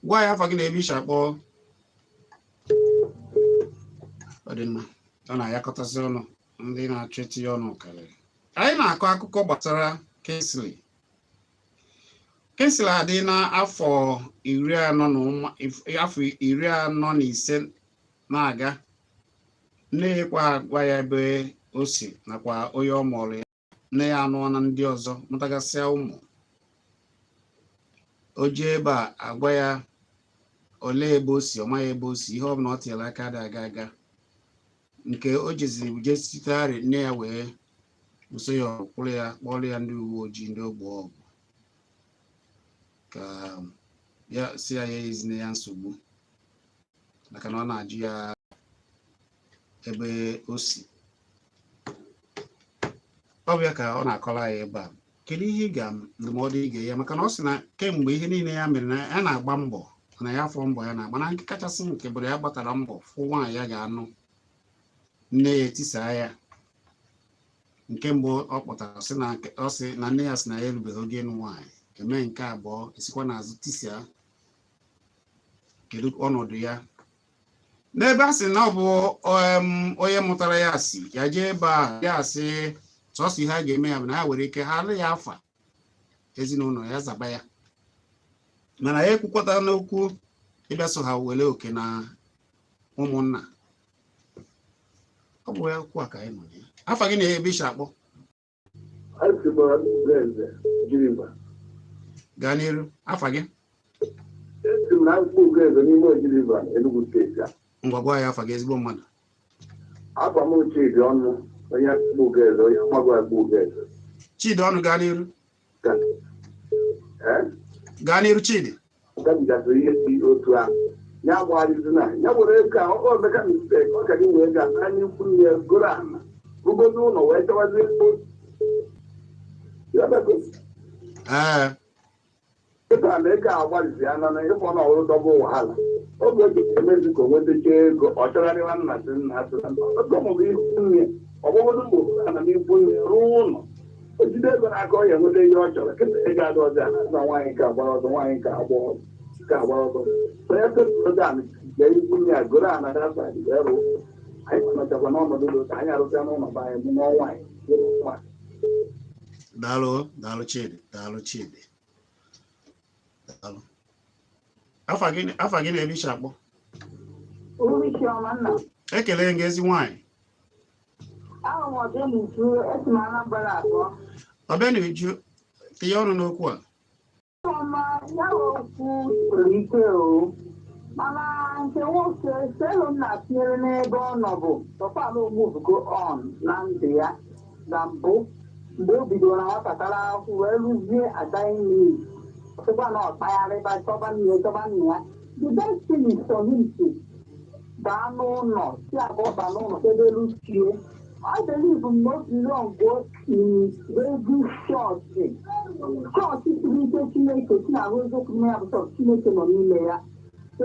Gwa ya afa gị na-ebe iche akpọ. Ọ dị mma. Ọ na-ayakọtasị ọnụ, ndị na-achọ etinye ọnụ karịrị. Anyị na-akọ akụkọ gbasara Kingsley adị n'afọ 45 na-aga. Nne ya kwa agwa ya ebe o si nakwa onye ọ mụrụ ya. Nne ya anụọ na ndị ọzọ mụtagasịa ụmụ. O jee ebe a agwa ya olee ebe o si, ọ maghị ebe o si, ihe ọ bụla ọ tinyere aka dị aga. Nke o jeziri je sitegharị, nne ya wee buso ya ọkwụrụ ya, kpọrọ ya ndị uwe ojii, ndị ogbe ọgwụ, ka ya si ya ezine ya nsogbu maka na ọ na-ajụ ya ebe o si. Ọ bịa ka ọ na-akọrọ ya ebe a, kedu ihe ị ga-ndụmọdụ ị ga-enye, maka na ọ sị na kemgbe ihe niile ya mere na ya na-agba mbọ, na ya fọ mbọ ya na-agba, na nke kachasị nke bụrụ ya gbatara mbọ fụ nwaanyị ya ga-anụ, nne ya etisaa ya. Nke mbụ ọ kpọtara ọ sị na nne ya sị na ya erubeghị oge ịnụ nwaanyị. Eme nke abụọ esikwa n'azụ tisia. Kedu ọnọdụ ya n'ebe a sị na ọ bụ onye mụtara ya si ya jee ebe a, ya sị sọsọ ihe a ga-eme ya bụ na ya nwere ike ha alụ ya afa ezinụlọ ya zaba ya, mana ya ekwukwọta n'okwu ịbịa so ha were oke na ụmụnna. Ọ bụ ya okwu a ka anyị nọ ya. Afa gị na-ebe ishi akpọ? Gaa n'iru. Afa gị? Ngwa gwa ya afa gị, ezigbo mmadụ. Chidi ọnụ, gaa n'iru. Gaa n'iru Chidi. bugodo ụlọ wee chọwazie ịga na ego agbalịzi ya na ịfọ na ọrụ dọba wahala oge o ji emezi ka o nwetacha ego ọ chọgharịwa nna si nna ọgọmọbụ ihu nne ọgbọgodo mgbe ana m ikwu nne rụọ ụlọ o jide ego n'aka ọ ya enweta ihe ọ chọrọ kịta ego adị ọzọ ya na nwaanyị ka agbara ọzọ nwaanyị ka agbara ọzọ onye kụrụda jee ikwu nne ya goro ana dasa wee rụọ anyị nọchakwa n'ọnọdụ dị ụtọ anyị arụsịa n'ụlọ be anyị mụ n'ọnwa anyị daalụ Chidi daalụ afa gị na-ebe iche akpọ ekele gị ezi nwaanyị ọbịa na uju tinye ọnụ n'okwu a mana nke nwoke selu nna tinyere n'ebe ọ nọ bụ tọpalụ ogbugo on na ndụ ya na mbụ mgbe o bidoro na nwatakara akwụkwọ wee rụzie agaghị ọtụkwa na ọkpagharịba chọba nne ya the best thing is for him to baa n'ụlọ si abụọ baa n'ụlọ ebe luchie I believe most long go in very chọọchị siri ike Chineke si na ahụ eziokwu na ya bụ Chineke nọ n'ime ya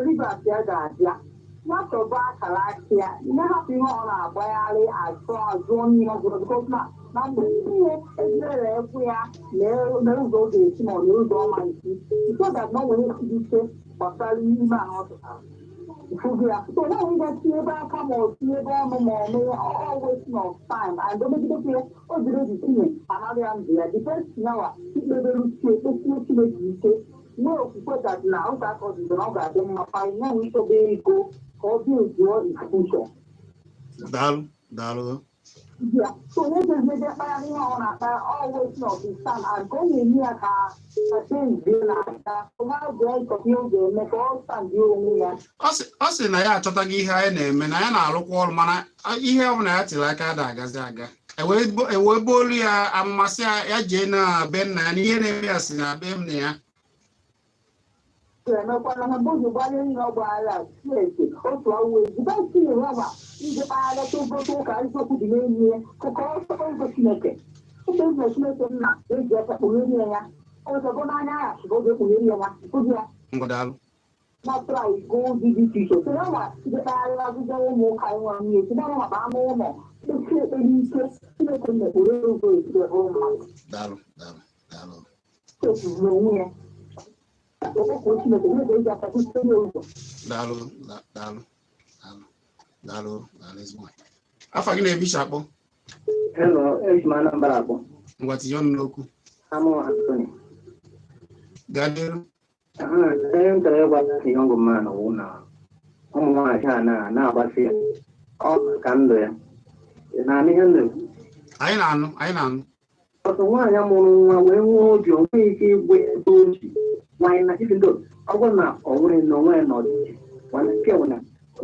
Rivers ya ga-abịa nwachọba akara aka ya ihe hapụ ihe ọ na-agbagharị azụ onye ọzọ na mgbe ihe ezere ekwu ya na ụzọ ọ ga-esi ma ọ na ụzọ ọma isi ike ga-abụ na nwere esiri ike gbasara ime ahụ ụfụgụ ya so na nwere tinye ebe aka ma ọ tinye ebe ọnụ ma ọ mee always of time and omegidekwe o jiri obi tinye anaghị ya ndụ ya dipesi yawa ikpebere uche kpesie Chineke ike nwee okwukwe dat na ụzọ aka ọdịdị na ọ ga-adị mma pa nyenwe ichọba ego ka ọ dị ezuo ifushọ daalụ so onye ga-ezede kpagharị ihe ọ na-akpa always of his time and ka ọ na-enye ya ka denzie na-aga nwa jee ịchọta ihe ọ ga-eme ka ọ sandị onwe ya ọ sị na ya achọtaghị ihe anyị na-eme na ya na-arụkwa ọrụ mana ihe ọ bụla ya tiri aka ada agazi aga ewee olu ya amasị ya jee na be nna ya na ihe na-eme ya si na be nna ya emekwana ha mgbe o gbanye ihe ọgbaghara Chineke otu ọnwa ezigbo tinye ya ma iji kpaghara togoto ụka eziokwu dị n'enyi ya kụkọ ọsọ ụzọ Chineke ụzọ ụzọ Chineke nna eji aka kpụghere ya ọzọgo n'anya ya chịga oge kpụghere ya nkụzi ya natụra igo ozi dị iche iche so ya nwa iji kpagharịra azụzọ ụmụ ụka nwa nwunye si na nwa baa n'ụlọ esi ekpere ike Chineke mekpụrụ ụzọ ezigbo mmadụ echiziri onwe ya daalụ afa gị na-ebicha akpọ ngwa tinye ọnụ n'okwu gaderu ụmụ nwaanyị a na-agbasi ka ndụ ya na ihe ndụ anyị na-anụ ọtụ nwaanyị mụrụ nwa wee nwee obi o nweghị ike igwe ebe oji nwaanyị na ibi ndo ọ bụrụ na ọ nwere na onwe ya n'ọdịiche nwanne nke nwere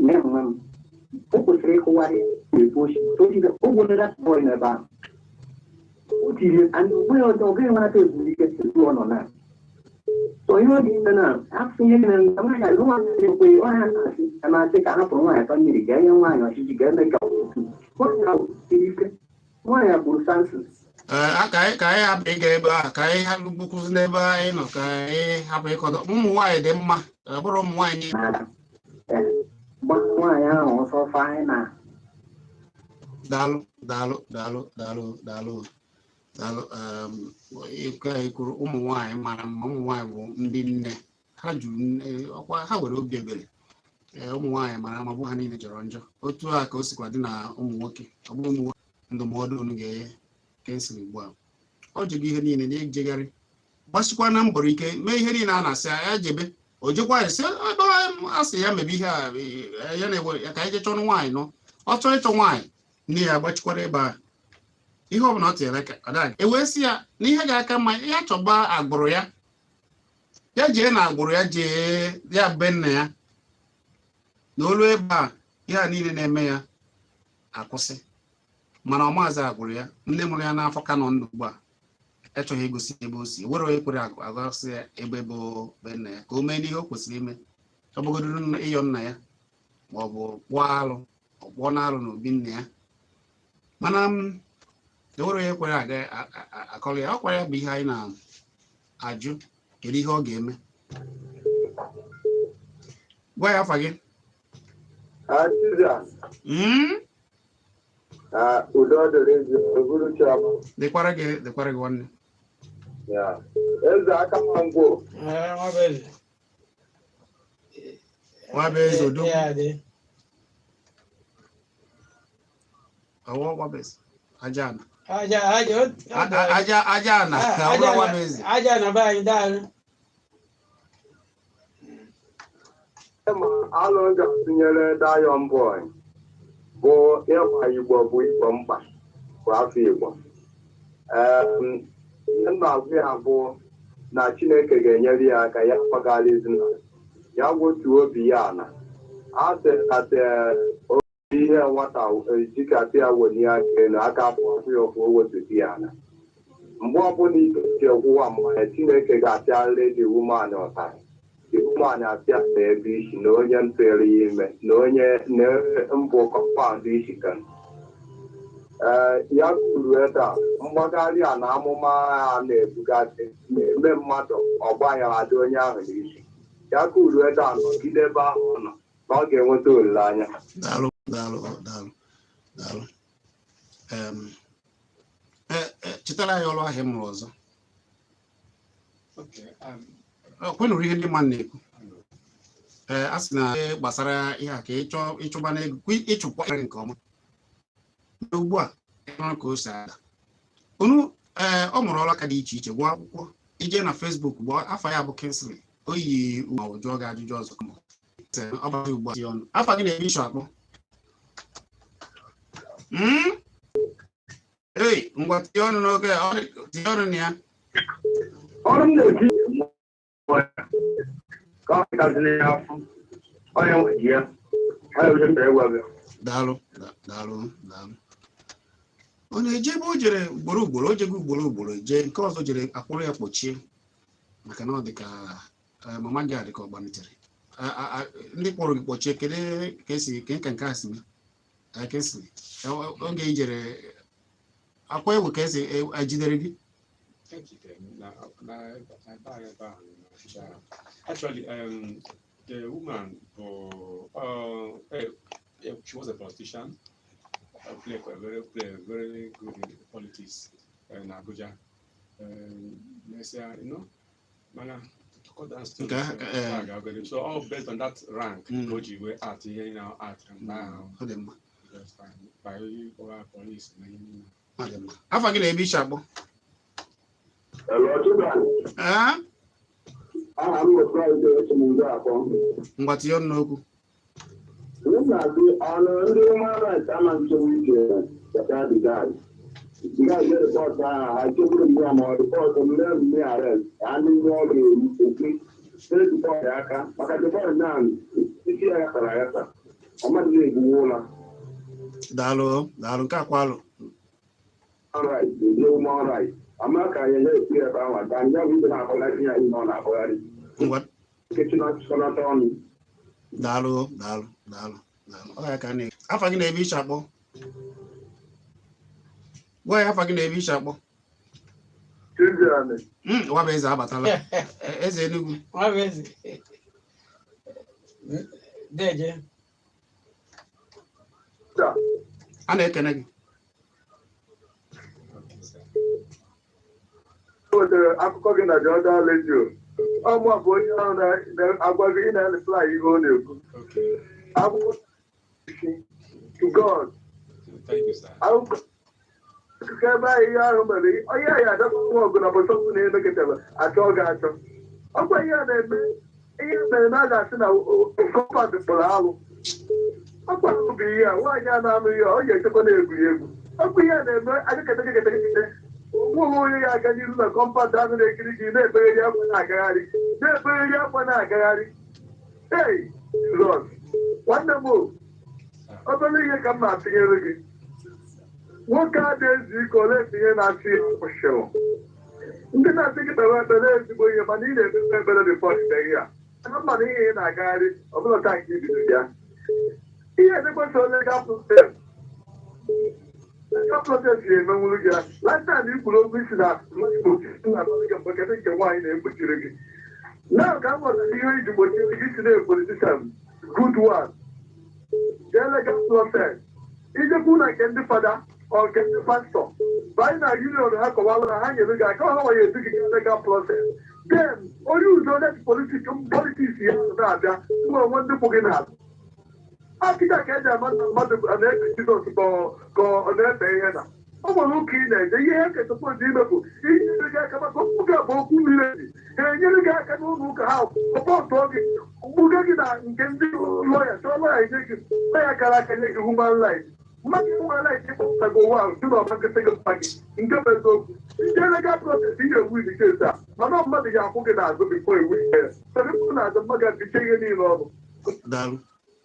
na enwe m o kwesịrị ịkụwarị ebe ochi o gwere bọị n'ebe ahụ o tiri mgbe ọzọ ọ gaghị nwarata ezumike ebe ọ nọ na onye ọ dị ime na afọ ihe mere na nwaanyị alụ nwaanyị na-ekwe ọnya na-asị ka hapụrụ nwaanyị atọ mmiri ga-enye nwaanyị ọchịchị ga-eme ka nwaanyị ahụ siri ike nwaanyị bụrụ Samson ka anyị hapụ ịga ebe ahụ ka anyị hapụkwụsị n'ebe anyị nọ ka anyị hapụ ịkọdọ ụmụ nwaanyị dị mma ọ bụrụ ụmụ nwaanyị nwaanyị ahụ ọsọ anyị na daalụ ịka kwuru ụmụ nwaanyị mara mma ụmụ nwaanyị bụ ndị nne ha juru ọkwa ha nwere obi ebere ụmụ nwaanyị mara mma bụ ha niile jọrọ njọ otu a ka o sikwa dị na ụmụ nwoke ọ bụrụ ụmụ nwoke ndụmọdụ unu ga-enye kensịl ugbu a ọ jụrụ ihe niile na-ejegharị gbasikwa na mbọrọ ike mee ihe niile a na-asị ya jebe o jekwa ya sị ebe a sị ya mebe ihe a ya na-ewe ya ka anyị jee chọrọ nwaanyị nọ ọ chọrọ ịchọ nwaanyị nne ya gbachikwara ebe a ihe ọ bụla ọ tinyere aka ọ daghị ewee sị ya na ihe ga-aka mma ya chọba agbụrụ ya jee na agbụrụ ya jee ya be nna ya na olu ebe a ihe a niile na-eme ya akwụsị mana ọ maazị agbụrụ ya nne mụrụ ya n'afọ ka nọ ndụ ugbu a echọghị igosi ebe o si were onye kwere agọsị ya ebe bụ be nna ya ka o mee n'ihe o kwesịrị ime ọ bụgodoro ịyọ nna ya ma ọ bụ kpụọ alụ ọkpụọ n'alụ n'obi nna ya mana enwere onye kwere akọrọ ya ọkwa ya bụ ihe anyị na-ajụ kedu ihe ọ ga-eme. Gwa ya afa gị. Dịkwara gị nwanne. Eze aka ngwo. Wabeze odo. Awo wabeze. Ajana. Ajana. Wabeze. Ajana ba anyị daalụ. Ma alụ ga-atụnyere Diamond Boy bụ ịgba Igbo bụ Igbo mkpa bụ afọ Igbo. Ihe na-agụ ya bụ na Chineke ga-enyere ya aka ya kwagara ezinụlọ ya wotuo obi ya ala asịkata ihe nwata jikata ya weli aka na aka afọ ya ọfụ owetutu ya ala. Mgbe ọbụla ike ọgwụwa mmanya Chineke ga-apịarịrị dị woman ọtara. The woman apịa na ebe isi na onye ntụere ya ime na onye mbụ Kpakpando isi kan. Ya kwuru ebe a mgbagharị a na amụma a na-ebugasị na-eme mmadụ ọgba ya adị onye ahụ n'isi. Ya kwuru ebe a nọgide ebe ahụ ọ nọ na ọ ga-enweta olileanya. Daalụ. Chetara anyị ọrụ ahịa mụrụ ọzọ. Kwenụrụ ihe ndị mmadụ na-ekwu. A sị na gbasara ihe a ka ịchụba n'ego ịchụkwa nke ọma. Ugbu a ịnọrọ ka o si ada. Unu ọ mụrụ ọrụ aka dị iche iche gụọ akwụkwọ ije na Facebook gụọ afa ya bụ Kingsley oyi ma ọ jụọ gị ajụjụ ọzọ ọ bara ugbu a ọnụ afa gị na-eme isu akpọ. Ei ngwa tinye ọnụ n'oge tinye ọnụ na ya. Ọrụ m na-eji ka ọ gaziri ya afọ onye nweji ya daalụ. Ọ na-eje ebe o jere ugboro ugboro jee nke ọzọ jere akpụrụ ya kpochie maka na ọ dị ka mama gị adị ka ọ gbanitere ndị kpọrọ gị kpochie kedu ka esi nke a si oge i jere akwa ewu ka esi ejidere gị. Actually, the woman, she was a politician. Played very good in politics in Abuja. So all based on that rank, what you were at here now at now. By police. Afa gị na-ebe iche akpọ. Ngwa tinye ọnụ n'okwu. Ndị human rights ama nchekwa ike the guy report ha chekwuru mgbe ma report mmemme arrest ndị ndị ọ ga-eru report ya aka maka report na isi ya tara ya taa ọmadụ na-egbuwe ụla. Daalụ nke akwalụ. Human rights ama ka anyị na-ekwu ebe ahụ ka ndị ọbụ ibe na-akpọgharị ya ihe ọ na-akpọgharị nkechịnata ọnụ. Daalụ. Ọ ya ka na afa gị na-ebe iche akpọ. Gwa ya afa gị na-ebe iche akpọ. Wabeze abatala. Eze Enugu. Wabeze. Deje. A na-ekene gị. Akụkọ gị na the other radio. Ọmụ bụ onye ahụ na-agwa gị ị na-reply ihe ọ na-ekwu. Akwụkwọ to God. Akụkọ ebe ahụ ihe ahụ mere onye ahụ adakwa nwa ọgụ na bọsọpụ na-emekọtara achọ ọ ga-achọ. Ọkwa ihe a na-eme ihe mere na a ga-asị na Kpakpando kpọrọ alụ. Ọkwa bụ ihe a nwaanyị a na-anụ ihe ọ ga-echekwa na-egwuregwu. Ọkwa ihe a na-eme agakọta ụmụ onye ya aga n'iru na Kpakpando ahụ na-ekiri gị na-ekpegharị akwa na-agagharị. Hey, Lord, nwanne m obere ihe ka m na-atụnyere gị. Nwoke a na-ezu ike ole ihe na-asị kwụsịrị. Ndị na-asị gị kpere ekpere ezigbo ihe mana ị na-ekpe ekpere rịpọt ihe a. Ana mmadụ ihe ị na-agagharị ọbụla taa nke ibido ya. Ihe na-ekwesị ole ga-apụ ka protest ga-emenwuru gị ya last time i kwuru okwu isi na mgbochi na-agbaghị mgbakọta nke nwaanyị na-egbochiri gị now ka m gwara ihe iji gbochiri gị si na politician good one jee legal process ijekwu na nke ndị fada ọ nke ndị pastọ banyị na union ha kọwalụ na ha nyere gị aka ha nwanye edu gị legal process then onye uzo net politiks ya na-abịa mgbe onwe ndị bụ gị na-abịa akịka ka eji ama na mmadụ na-efe Jizọs ka ọ na-efe ihe na ọ nwere ụka ị na-eje ihe eketụpụzi imepụ inyere gị aka maka okwu gị bụ okwu mmiri ezi ha enyere gị aka n'ụlọ ụka ha ọpọtụọ gị mgbuga gị na nke ndị lọya chọọ lọya nye gị lọya gara aka nye gị human rights mmadụ human rights ịkpọpụtago ụwa ahụ si na ọmakịta gị mkpa gị nke bụ eziokwu ije legal process ihe ewu ike ezi a mana mmadụ ga-akwụ gị n'azụ bifo ewu ike ya sọrọ na-azụ mmadụ ga-ebiche ihe niile ọrụ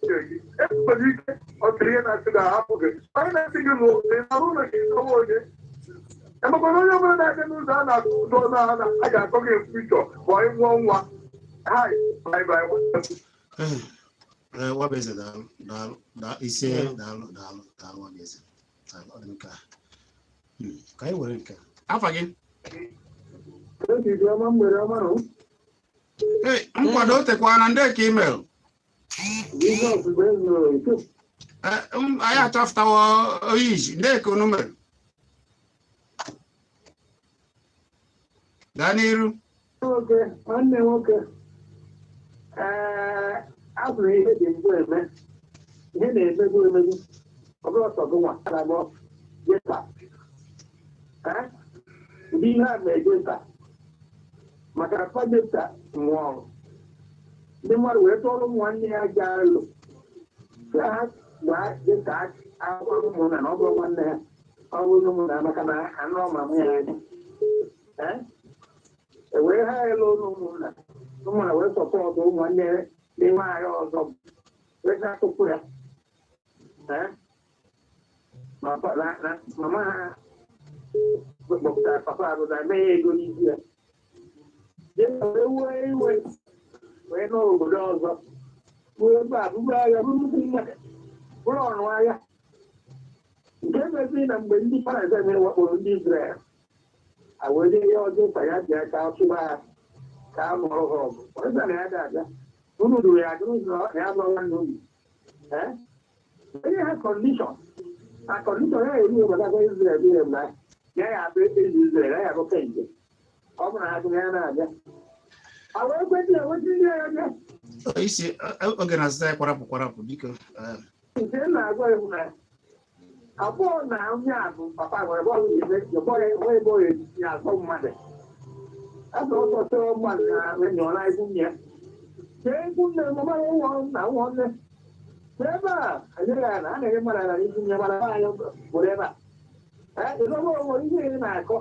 enwere ike ọtụrụ ihe na-asị ga-ahapụ gị onye na-asị gị n'ụlọ arụ ụlọ gị ọnwa onye emekwara onye ọbụla na-aga n'ụzọ a na-akụ ụzọ na a ga-akọ gị mfichọ ma ị nwụọ nwa Wabeze daalụ ise daalụ Wabeze ka anyị were nke afa gị nkwado tekwana ndị ka email anyị achọpụtawo oyiji ndị ka unu mere gaa n'iru nwanne nwoke abụrụ ihe dị mbụ eme ihe na-emegbu emegbu ọ bụrụ ọsọ gị nwa na-agbọ jeta ụdị ihe a na-eje nta maka pajeta nwụọ ndị mmadụ wee tụọrọ nwanne ya ga alụ ha gbaa dịka akwụkwọ ụmụnna na ọ bụrụ nwanne ya ọ bụrụ ụmụnna maka na anụ ọmamụ ya anya ewee ha elu ụlọ ụmụnna wee sọpọtụ ụmụnne ndị nwaanyị ọzọ wee na-atụpụ ya mama ha kpọpụtara papa abụda mee ya ego n'isi ya wee iwe wee n'obodo ọzọ bụrụ ebe a bụrụ agha bụrụ ọnụ agha nke meziri na mgbe ndị Palestin wakporo ndị Izrel awere ihe ọjọọ ka ya ji aka ọchụba ha ka a mụrụ ha ọgụ ọzọ na ya ga-abịa unu duru ya adị ụzọ ya bụ nwanne unu onye ha kọndishọn na kọndishọn ya eri obodo agwa Izrel dị ya ya ya abụ ezi Izrel ya ya bụ kenje ọ bụrụ ha gụrụ ya na-abịa isi oge na-azụta ya kwarapụ biko nke na-agwa iwu na abụọ na onye a bụ papa nwere bọọlụ nwee ebe oye ya azọ mmadụ azọ ọtọtọ mmadụ na-enyọla ikwu nne jee ikwu nne mama ụwọ na ụwọ nne ebe a anyere ya na a na-enye mmadụ na ikwu nne mana anyị bụrụ ebe a ịzọba onwe ihe na-akọ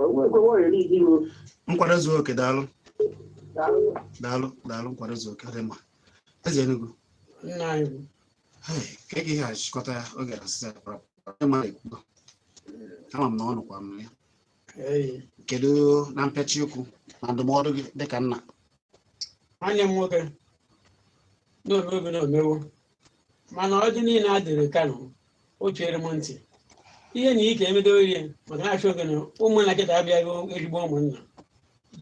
onwe ekwewe oyeri iji iwu nkwado zuo oke daalụ nkwado zuo oke dị mma eze Enugu ka ihe a chịkọta ya oge asịsa ama m na ọ nụkwa m ya kedu na mpịachi okwu na ndụmọdụ gị dịka nna nwanne m nwoke n'omeobi na omewo mana ọ dị niile adịrị Kano o chere m ntị ihe na ike emedo ihe maka na-achọ oge na ụmụnna kịta abịaghị ezigbo ụmụnna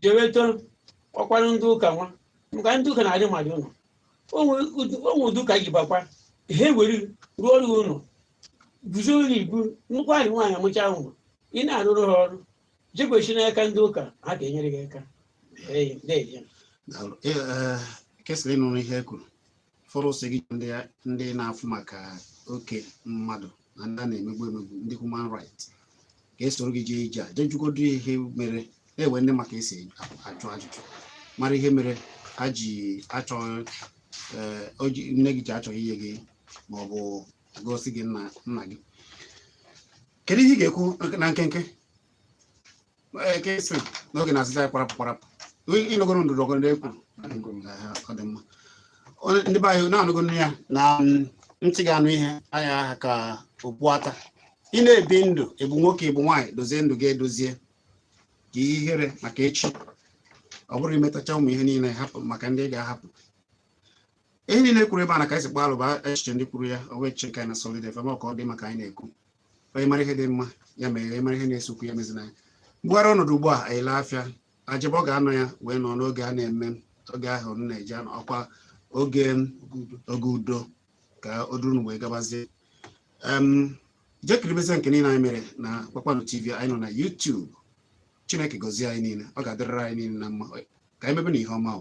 jeweto ọkwanụ ndị ụka nwa maka ndị ụka na-adị mmadụ ụlọ onwe ụdị ụka ji bakwa ihe were ruo ọrụ ụlọ guzo ụlọ ibu nnukwu ahị nwaanyị amụcha ụmụ ị na-arụrụ ha ọrụ jekwechi n'aka ndị ụka ha ga-enyere gị aka kesịrị ịnụrụ ihe e kwuru fọrọ ose gị ndị na-afụ maka oke mmadụ na ndị a na-emegbu ndị human rights ga-esoro gị jee ije a jejugodo ihe mere na-ewe ndị maka esi ajụ ajụjụ mara ihe mere ha ji achọ nne gị ji achọghị ihe gị ma ọ bụ gosi gị nna gị kedu ihe ị ga-ekwu na nkenke kesịrị n'oge na-asịsa ya kwarapụ ịnọgoro ndụrọgoro ndị ekwuru ọ dị mma ndị be anyị na-anụgo ya na ntị ga-anụ ihe anya aha ka okpuata ị na-ebi ndụ ebu nwoke ebu nwaanyị dozie ndụ gị edozie ka ihe ihere maka echi ọ bụrụ imetacha ụmụ ihe niile hapụ maka ndị ga-ahapụ ihe niile kwuru ebe a na ka esi gbalụ bụ echiche ndị kwuru ya onwe echiche ka anyị na Solid FM ka ọ dị maka anyị na-ekwu onye mara ihe dị mma ya mere onye mara ihe na-esokwu ya mezina ya mgbugharị ọnọdụ ugbu a anyị laa afịa ajịbọ ga-anọ ya wee nọ n'oge a na-eme oge ahụ m na-eji anọ ọkwa oge udo ka o duru wee gabazie jekiribeze nke niile anyị mere na Kpakpando TV anyị nọ na YouTube. Chineke gọzie anyị niile, ọ ga-adịrịrị anyị niile na mma ka anyị mebe na ihe ọma